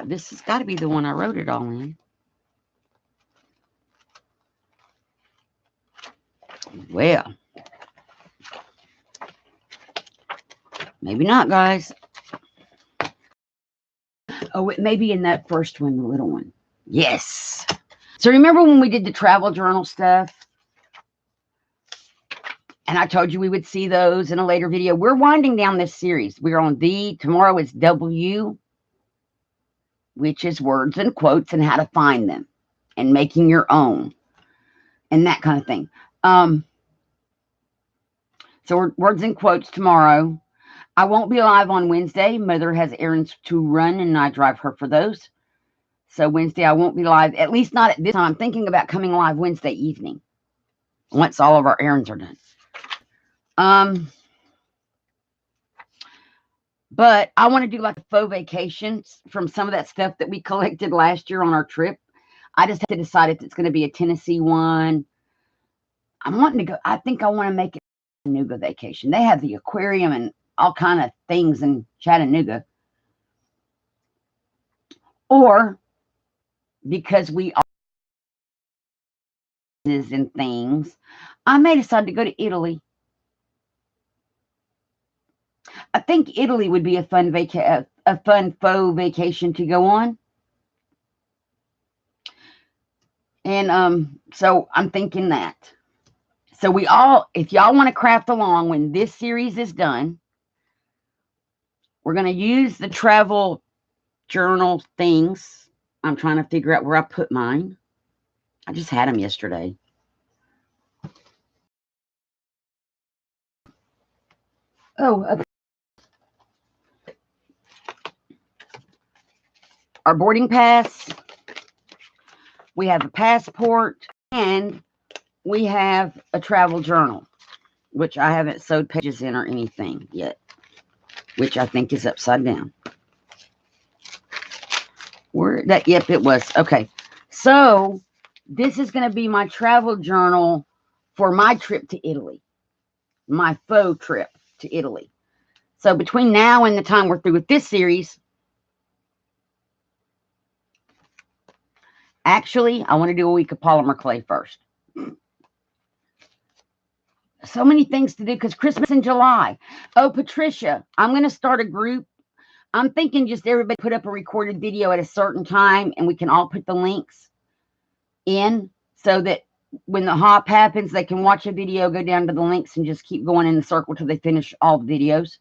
This has got to be the one I wrote it all in. Well, maybe not, guys. Oh, it may be in that first one, the little one. Yes. So remember when we did the travel journal stuff? And I told you we would see those in a later video. We're winding down this series. We're on V. Tomorrow is W, which is words and quotes and how to find them and making your own and that kind of thing. So words and quotes tomorrow. I won't be live on Wednesday. Mother has errands to run, and I drive her for those. So Wednesday I won't be live, at least not at this time. I'm thinking about coming live Wednesday evening once all of our errands are done. But I want to do like a faux vacations from some of that stuff that we collected last year on our trip. I just have to decide if it's going to be a Tennessee one. I'm wanting to go. I think I want to make it a Chattanooga vacation. They have the aquarium and all kind of things in Chattanooga. Or because we are and things, I may decide to go to Italy. I think Italy would be a fun faux vacation to go on. And so I'm thinking that. So if y'all want to craft along when this series is done, we're going to use the travel journal things. I'm trying to figure out where I put mine. I just had them yesterday. Oh, okay. Our boarding pass. We have a passport, and we have a travel journal, which I haven't sewed pages in or anything yet, which I think is upside down. Yep, it was. Okay. So this is going to be my travel journal for my trip to Italy, my faux trip to Italy. So between now and the time we're through with this series, actually, I want to do a week of polymer clay first. So many things to do because Christmas in July. Oh, Patricia, I'm going to start a group. I'm thinking just everybody put up a recorded video at a certain time and we can all put the links in so that when the hop happens, they can watch a video, go down to the links, and just keep going in the circle till they finish all the videos.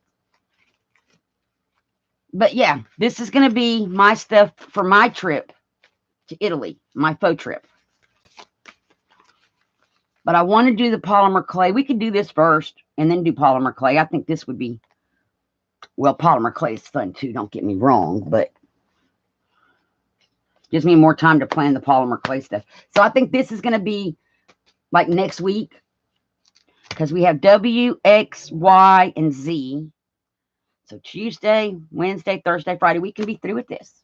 But yeah, this is going to be my stuff for my trip to Italy, my faux trip. But I want to do the polymer clay. We could do this first and then do polymer clay. I think this would be, well, polymer clay is fun too, don't get me wrong, but gives me more time to plan the polymer clay stuff. So I think this is going to be like next week because we have W, X, Y, and Z. So Tuesday, Wednesday, Thursday, Friday, we can be through with this.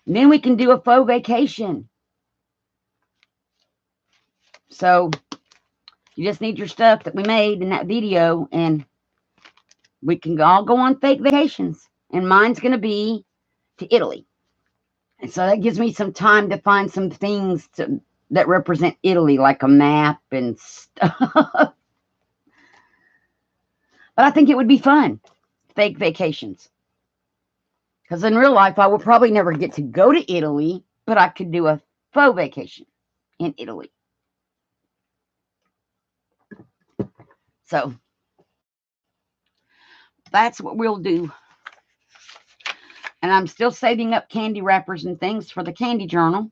And then we can do a faux vacation. So you just need your stuff that we made in that video, and we can all go on fake vacations. And mine's going to be to Italy. And so that gives me some time to find some things that represent Italy, like a map and stuff. But I think it would be fun, fake vacations. Because in real life, I will probably never get to go to Italy, but I could do a faux vacation in Italy. So that's what we'll do. And I'm still saving up candy wrappers and things for the candy journal.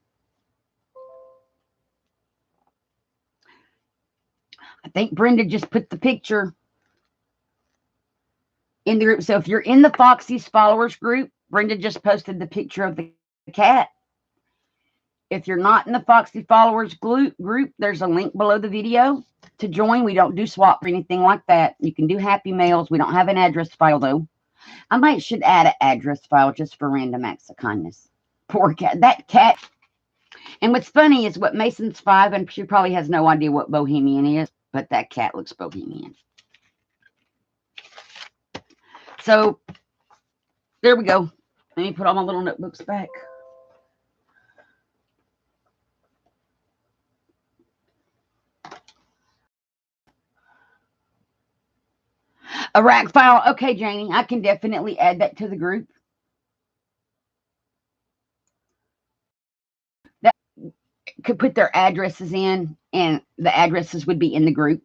I think Brenda just put the picture in the group. So if you're in the Foxy's followers group, Brenda just posted the picture of the cat. If you're not in the Foxy followers group, there's a link below the video to join. We don't do swap or anything like that. You can do happy mails. We don't have an address file though. I should add an address file just for random acts of kindness. Poor cat. That cat. And what's funny is what Mason's 5, and she probably has no idea what Bohemian is, but that cat looks Bohemian. So there we go. Let me put all my little notebooks back. A rack file. Okay, Janie, I can definitely add that to the group. That could put their addresses in, and the addresses would be in the group.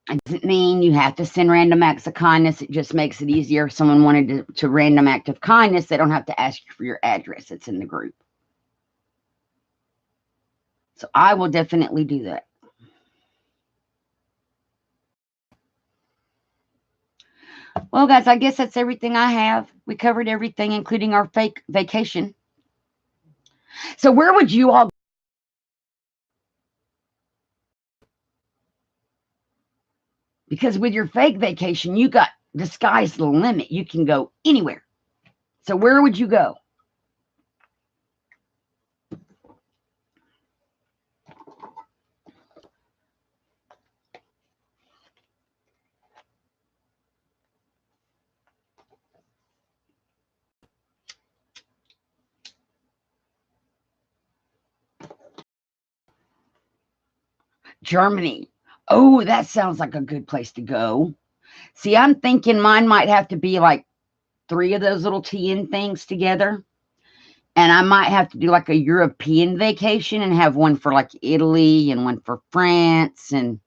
It doesn't mean you have to send random acts of kindness. It just makes it easier. If someone wanted to random act of kindness, they don't have to ask you for your address. It's in the group. So I will definitely do that. Well, guys, I guess that's everything I have. We covered everything, including our fake vacation. So where would you all? Because with your fake vacation, you got the sky's the limit. You can go anywhere. So where would you go? Germany. Oh, that sounds like a good place to go. See, I'm thinking mine might have to be like 3 of those little TN things together. And I might have to do like a European vacation and have one for like Italy and one for France and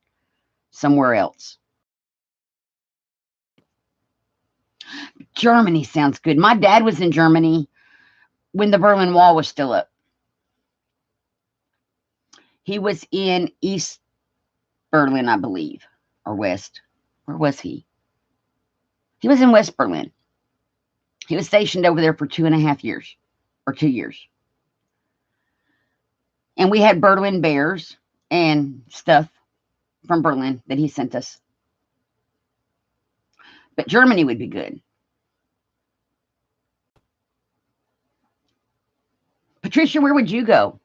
somewhere else. Germany sounds good. My dad was in Germany when the Berlin Wall was still up. He was in East Berlin, I believe, or West. Where was he? He was in West Berlin. He was stationed over there for 2.5 years or 2 years. And we had Berlin bears and stuff from Berlin that he sent us. But Germany would be good. Patricia, where would you go?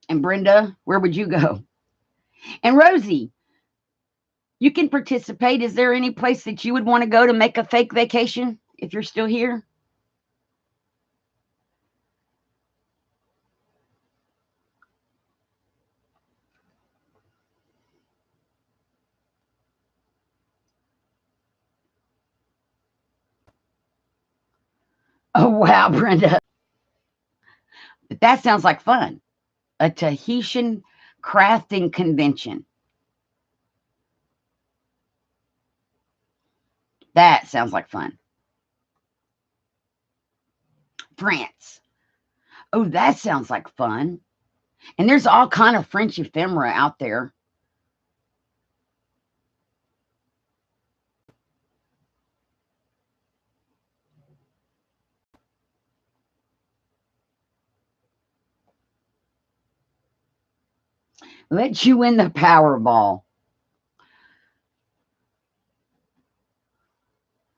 And Brenda, where would you go? And Rosie, you can participate. Is there any place that you would want to go to make a fake vacation if you're still here? Oh, wow, Brenda. But that sounds like fun. A Tahitian crafting convention. That sounds like fun. France. Oh, that sounds like fun. And there's all kind of French ephemera out there. Let you win the Powerball.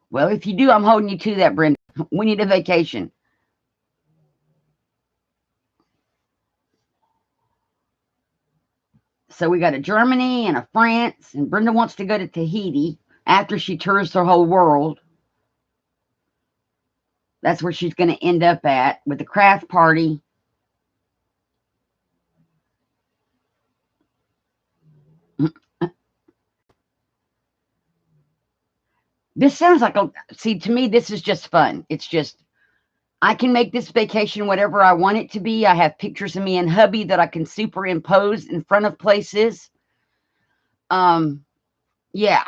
Well, if you do, I'm holding you to that, Brenda. We need a vacation. So we got a Germany and a France, and Brenda wants to go to Tahiti after she tours the whole world. That's where she's going to end up at with the craft party. This sounds like see, to me, this is just fun. It's just, I can make this vacation whatever I want it to be. I have pictures of me and hubby that I can superimpose in front of places. Yeah.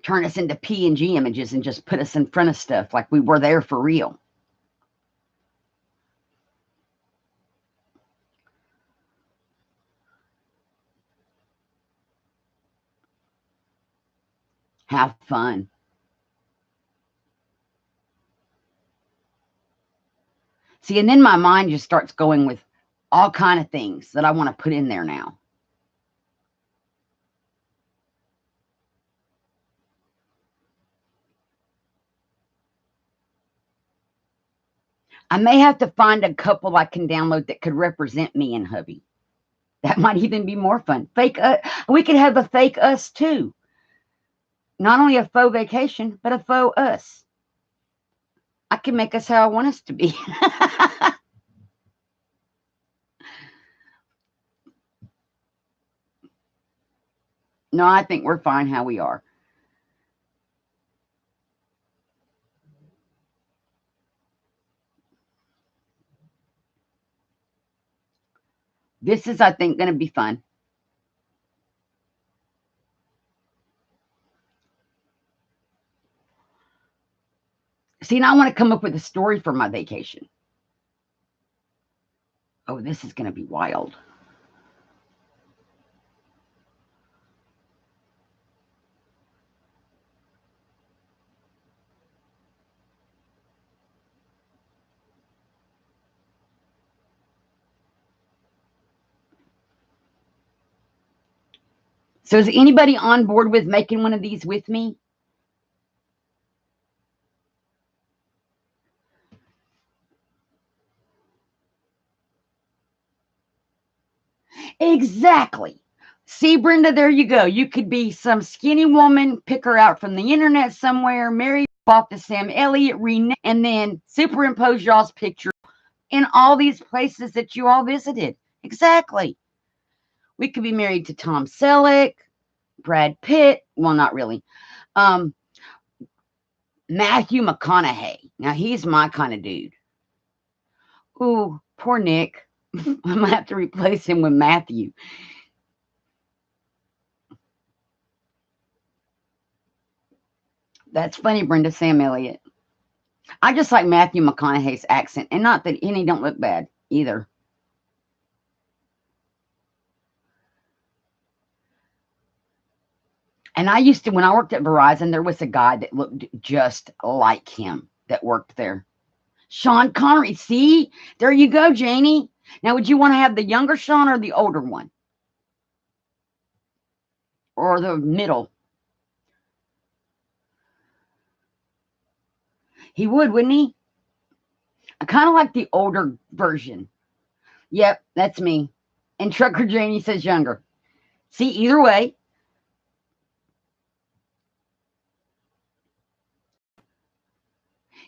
Turn us into PNG images and just put us in front of stuff like we were there for real. Have fun. See, and then my mind just starts going with all kind of things that I want to put in there now. I may have to find a couple I can download that could represent me and hubby. That might even be more fun. Fake we could have a fake us too. Not only a faux vacation, but a faux us. I can make us how I want us to be. No, I think we're fine how we are. This is, I think, going to be fun. See, now I want to come up with a story for my vacation. Oh, this is going to be wild. So is anybody on board with making one of these with me? Exactly. See, Brenda, there you go. You could be some skinny woman, pick her out from the internet somewhere, marry off to Sam Elliott, and then superimpose y'all's picture in all these places that you all visited. Exactly. We could be married to Tom Selleck, Brad Pitt. Well, not really. Matthew McConaughey. Now, he's my kind of dude. Ooh, poor Nick. I'm going to have to replace him with Matthew. That's funny, Brenda. Sam Elliott. I just like Matthew McConaughey's accent, and not that any don't look bad either. And I used to, when I worked at Verizon, there was a guy that looked just like him that worked there. Sean Connery. See, there you go, Janie. Now, would you want to have the younger Sean or the older one? Or the middle? He would, wouldn't he? I kind of like the older version. Yep, that's me. And Trucker Janie says younger. See, either way.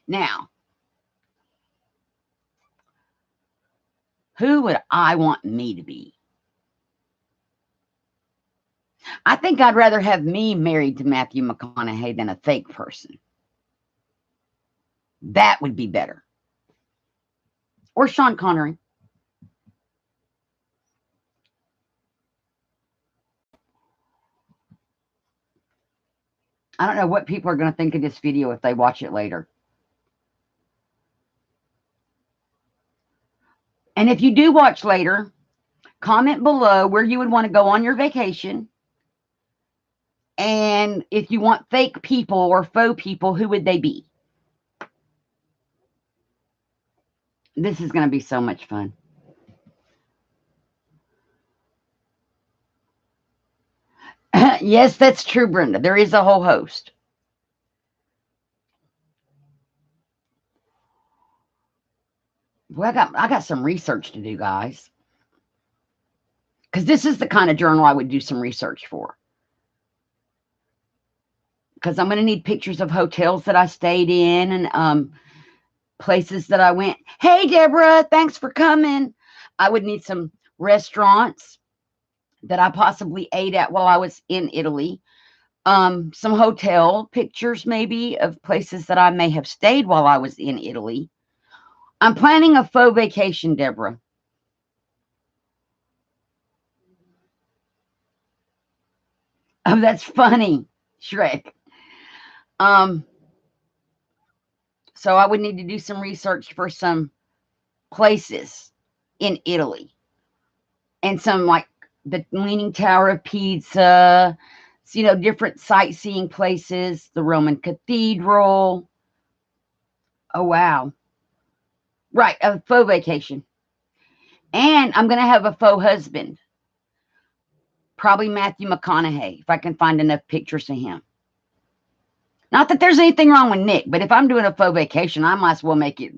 Now, who would I want me to be? I think I'd rather have me married to Matthew McConaughey than a fake person. That would be better. Or Sean Connery. I don't know what people are going to think of this video if they watch it later. And if you do watch later, comment below where you would want to go on your vacation. And if you want fake people or faux people, who would they be? This is going to be so much fun. Yes, that's true, Brenda. There is a whole host. Well, I got some research to do, guys. Because this is the kind of journal I would do some research for. Because I'm going to need pictures of hotels that I stayed in and places that I went. Hey, Deborah, thanks for coming. I would need some restaurants that I possibly ate at while I was in Italy. Some hotel pictures, maybe, of places that I may have stayed while I was in Italy. I'm planning a faux vacation, Deborah. Oh, that's funny, Shrek. So I would need to do some research for some places in Italy. And some, like, the Leaning Tower of Pisa, different sightseeing places, the Roman Cathedral. Oh, wow. Right, a faux vacation. And I'm going to have a faux husband. Probably Matthew McConaughey, if I can find enough pictures of him. Not that there's anything wrong with Nick, but if I'm doing a faux vacation, I might as well make it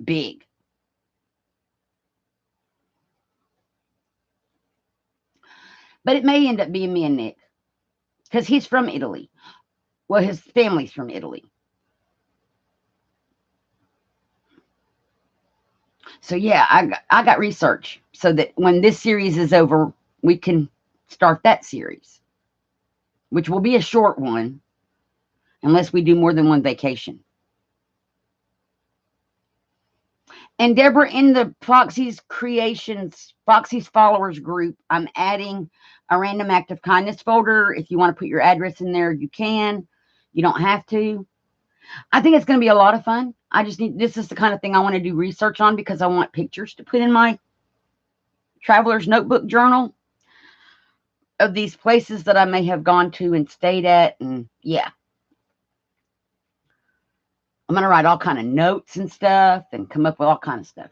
big. But it may end up being me and Nick, because he's from Italy. Well, his family's from Italy. So, yeah, I got research so that when this series is over, we can start that series, which will be a short one unless we do more than one vacation. And Deborah, in the Foxy's Creations, Foxy's Followers group, I'm adding a random act of kindness folder. If you want to put your address in there, you can. You don't have to. I think it's going to be a lot of fun. I just need, this is the kind of thing I want to do research on because I want pictures to put in my traveler's notebook journal of these places that I may have gone to and stayed at. And yeah, I'm going to write all kind of notes and stuff and come up with all kind of stuff.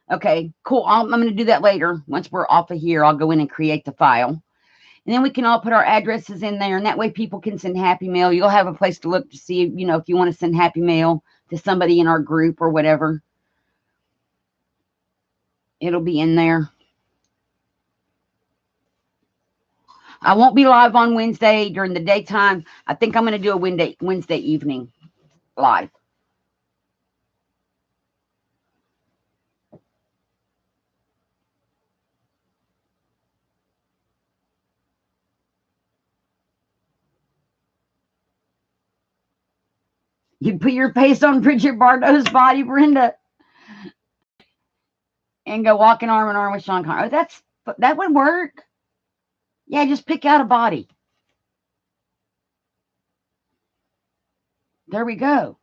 Okay, cool. I'm going to do that later. Once we're off of here, I'll go in and create the file. And then we can all put our addresses in there. And that way people can send happy mail. You'll have a place to look to see, you know, if you want to send happy mail to somebody in our group or whatever. It'll be in there. I won't be live on Wednesday during the daytime. I think I'm going to do a Wednesday evening live. You put your face on Bridget Bardot's body, Brenda, and go walking arm in arm with Sean Connery. Oh, that would work. Yeah, just pick out a body. There we go.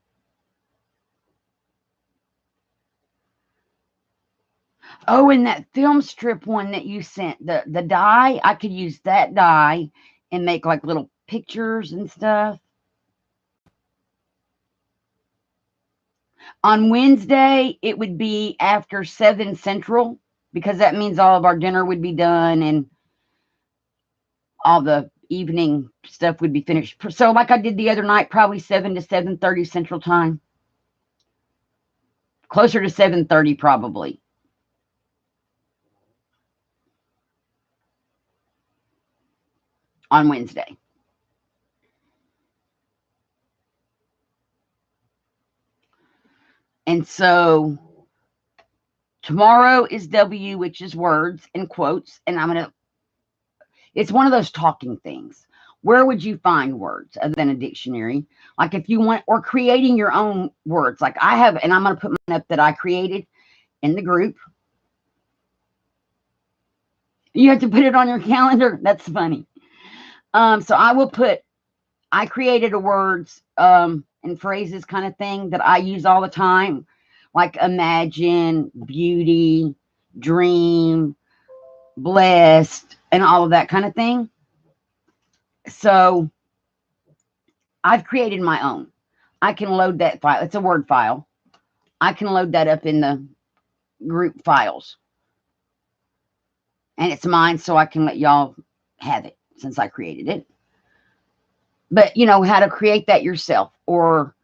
Oh, and that film strip one that you sent, the die, I could use that die and make like little pictures and stuff. On Wednesday, it would be after 7 Central because that means all of our dinner would be done and all the evening stuff would be finished. So like I did the other night, probably 7 to 7:30 Central Time. Closer to 7:30 probably. On Wednesday. And so tomorrow is W, which is words and quotes. And it's one of those talking things. Where would you find words other than a dictionary? Like if you want, or creating your own words. Like I have, and I'm going to put mine up that I created in the group. You have to put it on your calendar. That's funny. So I created a words and phrases kind of thing that I use all the time, like imagine, beauty, dream, blessed, and all of that kind of thing. So I've created my own. I can load that file. It's a Word file. I can load that up in the group files. And it's mine, so I can let y'all have it since I created it. But you know how to create that yourself, or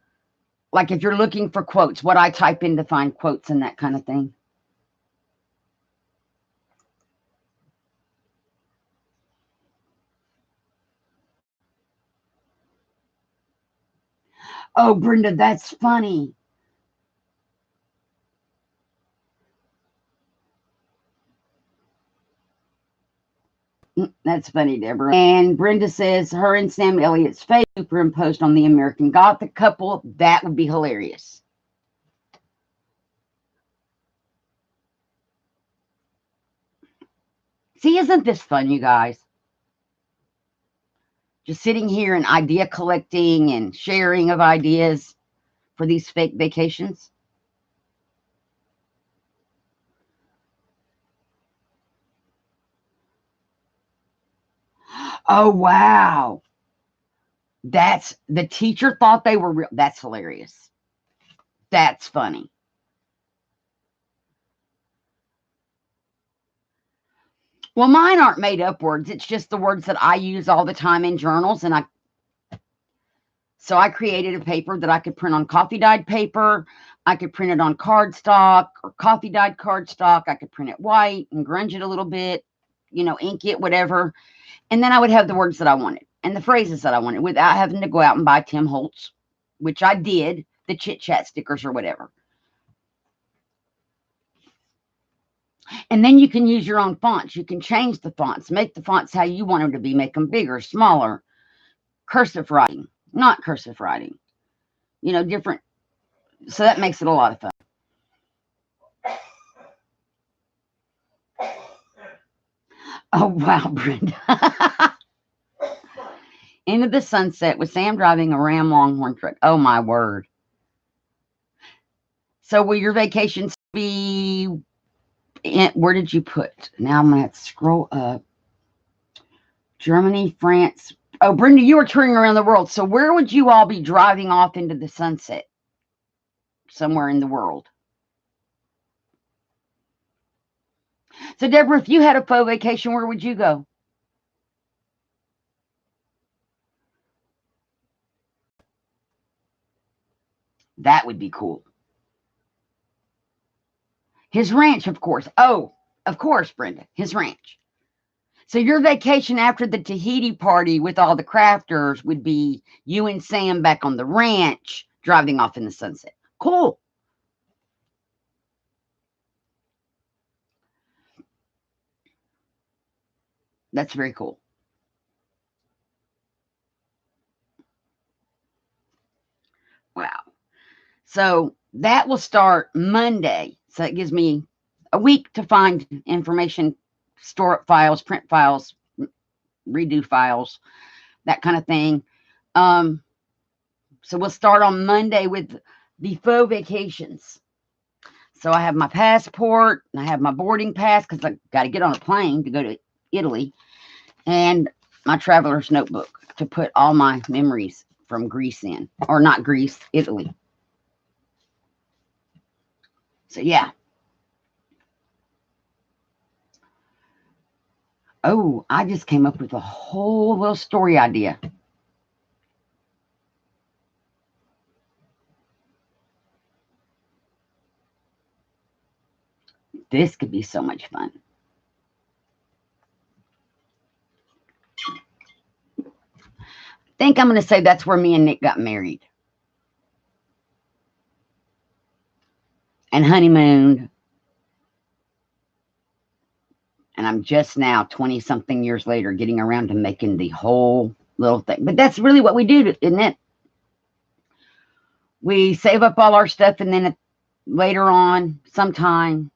like if you're looking for quotes, what I type in to find quotes and that kind of thing. Oh, Brenda, that's funny. That's funny, Deborah. And Brenda says her and Sam Elliott's face superimposed on the American Gothic couple. That would be hilarious. See, isn't this fun, you guys? Just sitting here and idea collecting and sharing of ideas for these fake vacations. Oh, wow. That's the teacher thought they were real. That's hilarious. That's funny. Well, mine aren't made up words. It's just the words that I use all the time in journals. And so I created a paper that I could print on coffee dyed paper. I could print it on cardstock or coffee dyed cardstock. I could print it white and grunge it a little bit, you know, ink it, whatever. And then I would have the words that I wanted and the phrases that I wanted without having to go out and buy Tim Holtz, which I did, the chit chat stickers or whatever. And then you can use your own fonts. You can change the fonts, make the fonts how you want them to be, make them bigger, smaller, cursive writing, not cursive writing, you know, different. So that makes it a lot of fun. Oh, wow, Brenda. Into the sunset with Sam driving a Ram Longhorn truck. Oh, my word. So will your vacations be, where did you put? Now I'm going to have to scroll up. Germany, France. Oh, Brenda, you are touring around the world. So where would you all be driving off into the sunset? Somewhere in the world. So, Deborah, if you had a faux vacation, where would you go? That would be cool. His ranch, of course. Oh, of course, Brenda, his ranch. So your vacation after the Tahiti party with all the crafters would be you and Sam back on the ranch, driving off in the sunset. Cool. That's very cool. Wow. So that will start Monday. So it gives me a week to find information, store up files, print files, redo files, that kind of thing. So we'll start on Monday with the faux vacations. So I have my passport, and I have my boarding pass because I got to get on a plane to go to Italy, and my traveler's notebook to put all my memories from Greece in, or not Greece, Italy. So yeah. Oh, I just came up with a whole little story idea. This could be so much fun. I think I'm going to say that's where me and Nick got married and honeymooned. And I'm just now, 20 something years later, getting around to making the whole little thing. But that's really what we do, isn't it? We save up all our stuff, and then later on, sometime,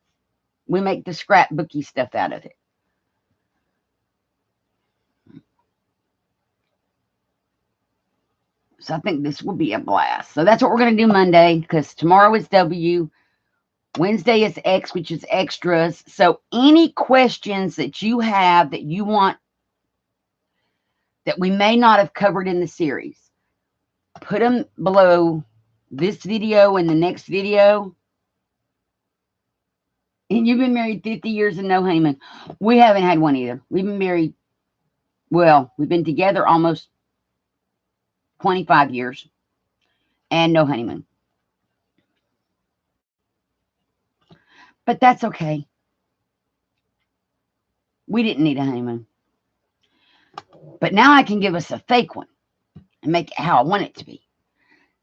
we make the scrapbooky stuff out of it. So I think this will be a blast. So that's what we're going to do Monday, because tomorrow is W. Wednesday is X, which is extras. So any questions that you have that you want that we may not have covered in the series, put them below this video and the next video. And you've been married 50 years and no honeymoon. We haven't had one either. We've been married, well, we've been together almost 25 years and no honeymoon. But that's okay. We didn't need a honeymoon. But now I can give us a fake one and make it how I want it to be.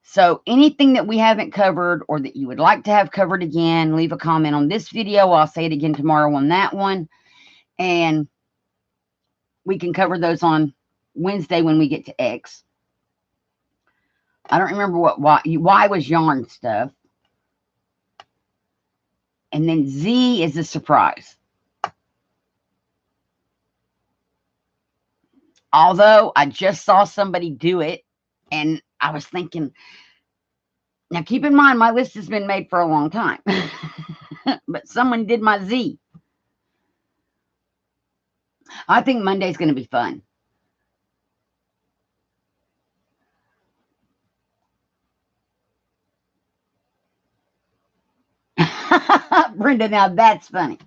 So anything that we haven't covered or that you would like to have covered again, leave a comment on this video. I'll say it again tomorrow on that one. And we can cover those on Wednesday when we get to X. I don't remember what Y was yarn stuff. And then Z is a surprise. Although I just saw somebody do it, and I was thinking, now keep in mind, my list has been made for a long time. But someone did my Z. I think Monday's going to be fun. Brenda, now that's funny.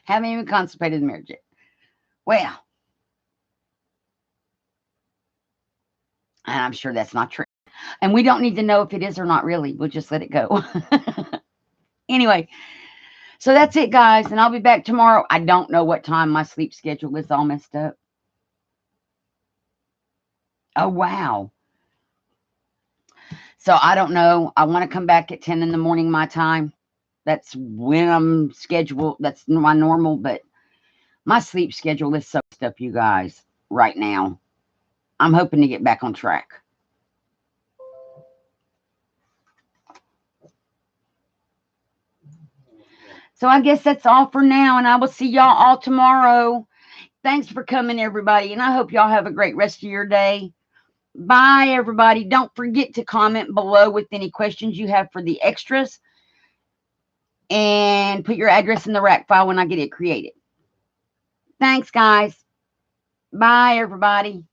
Haven't even consummated the marriage yet. Well, and I'm sure that's not true. And we don't need to know if it is or not, really. We'll just let it go. Anyway, so that's it, guys. And I'll be back tomorrow. I don't know what time. My sleep schedule is all messed up. Oh, wow. So I don't know. I want to come back at 10 in the morning, my time. That's when I'm scheduled. That's my normal. But my sleep schedule is so messed up, you guys, right now. I'm hoping to get back on track. So I guess that's all for now, and I will see y'all all tomorrow. Thanks for coming, everybody, and I hope y'all have a great rest of your day. Bye, everybody. Don't forget to comment below with any questions you have for the extras, and put your address in the rack file when I get it created. Thanks, guys. Bye, everybody.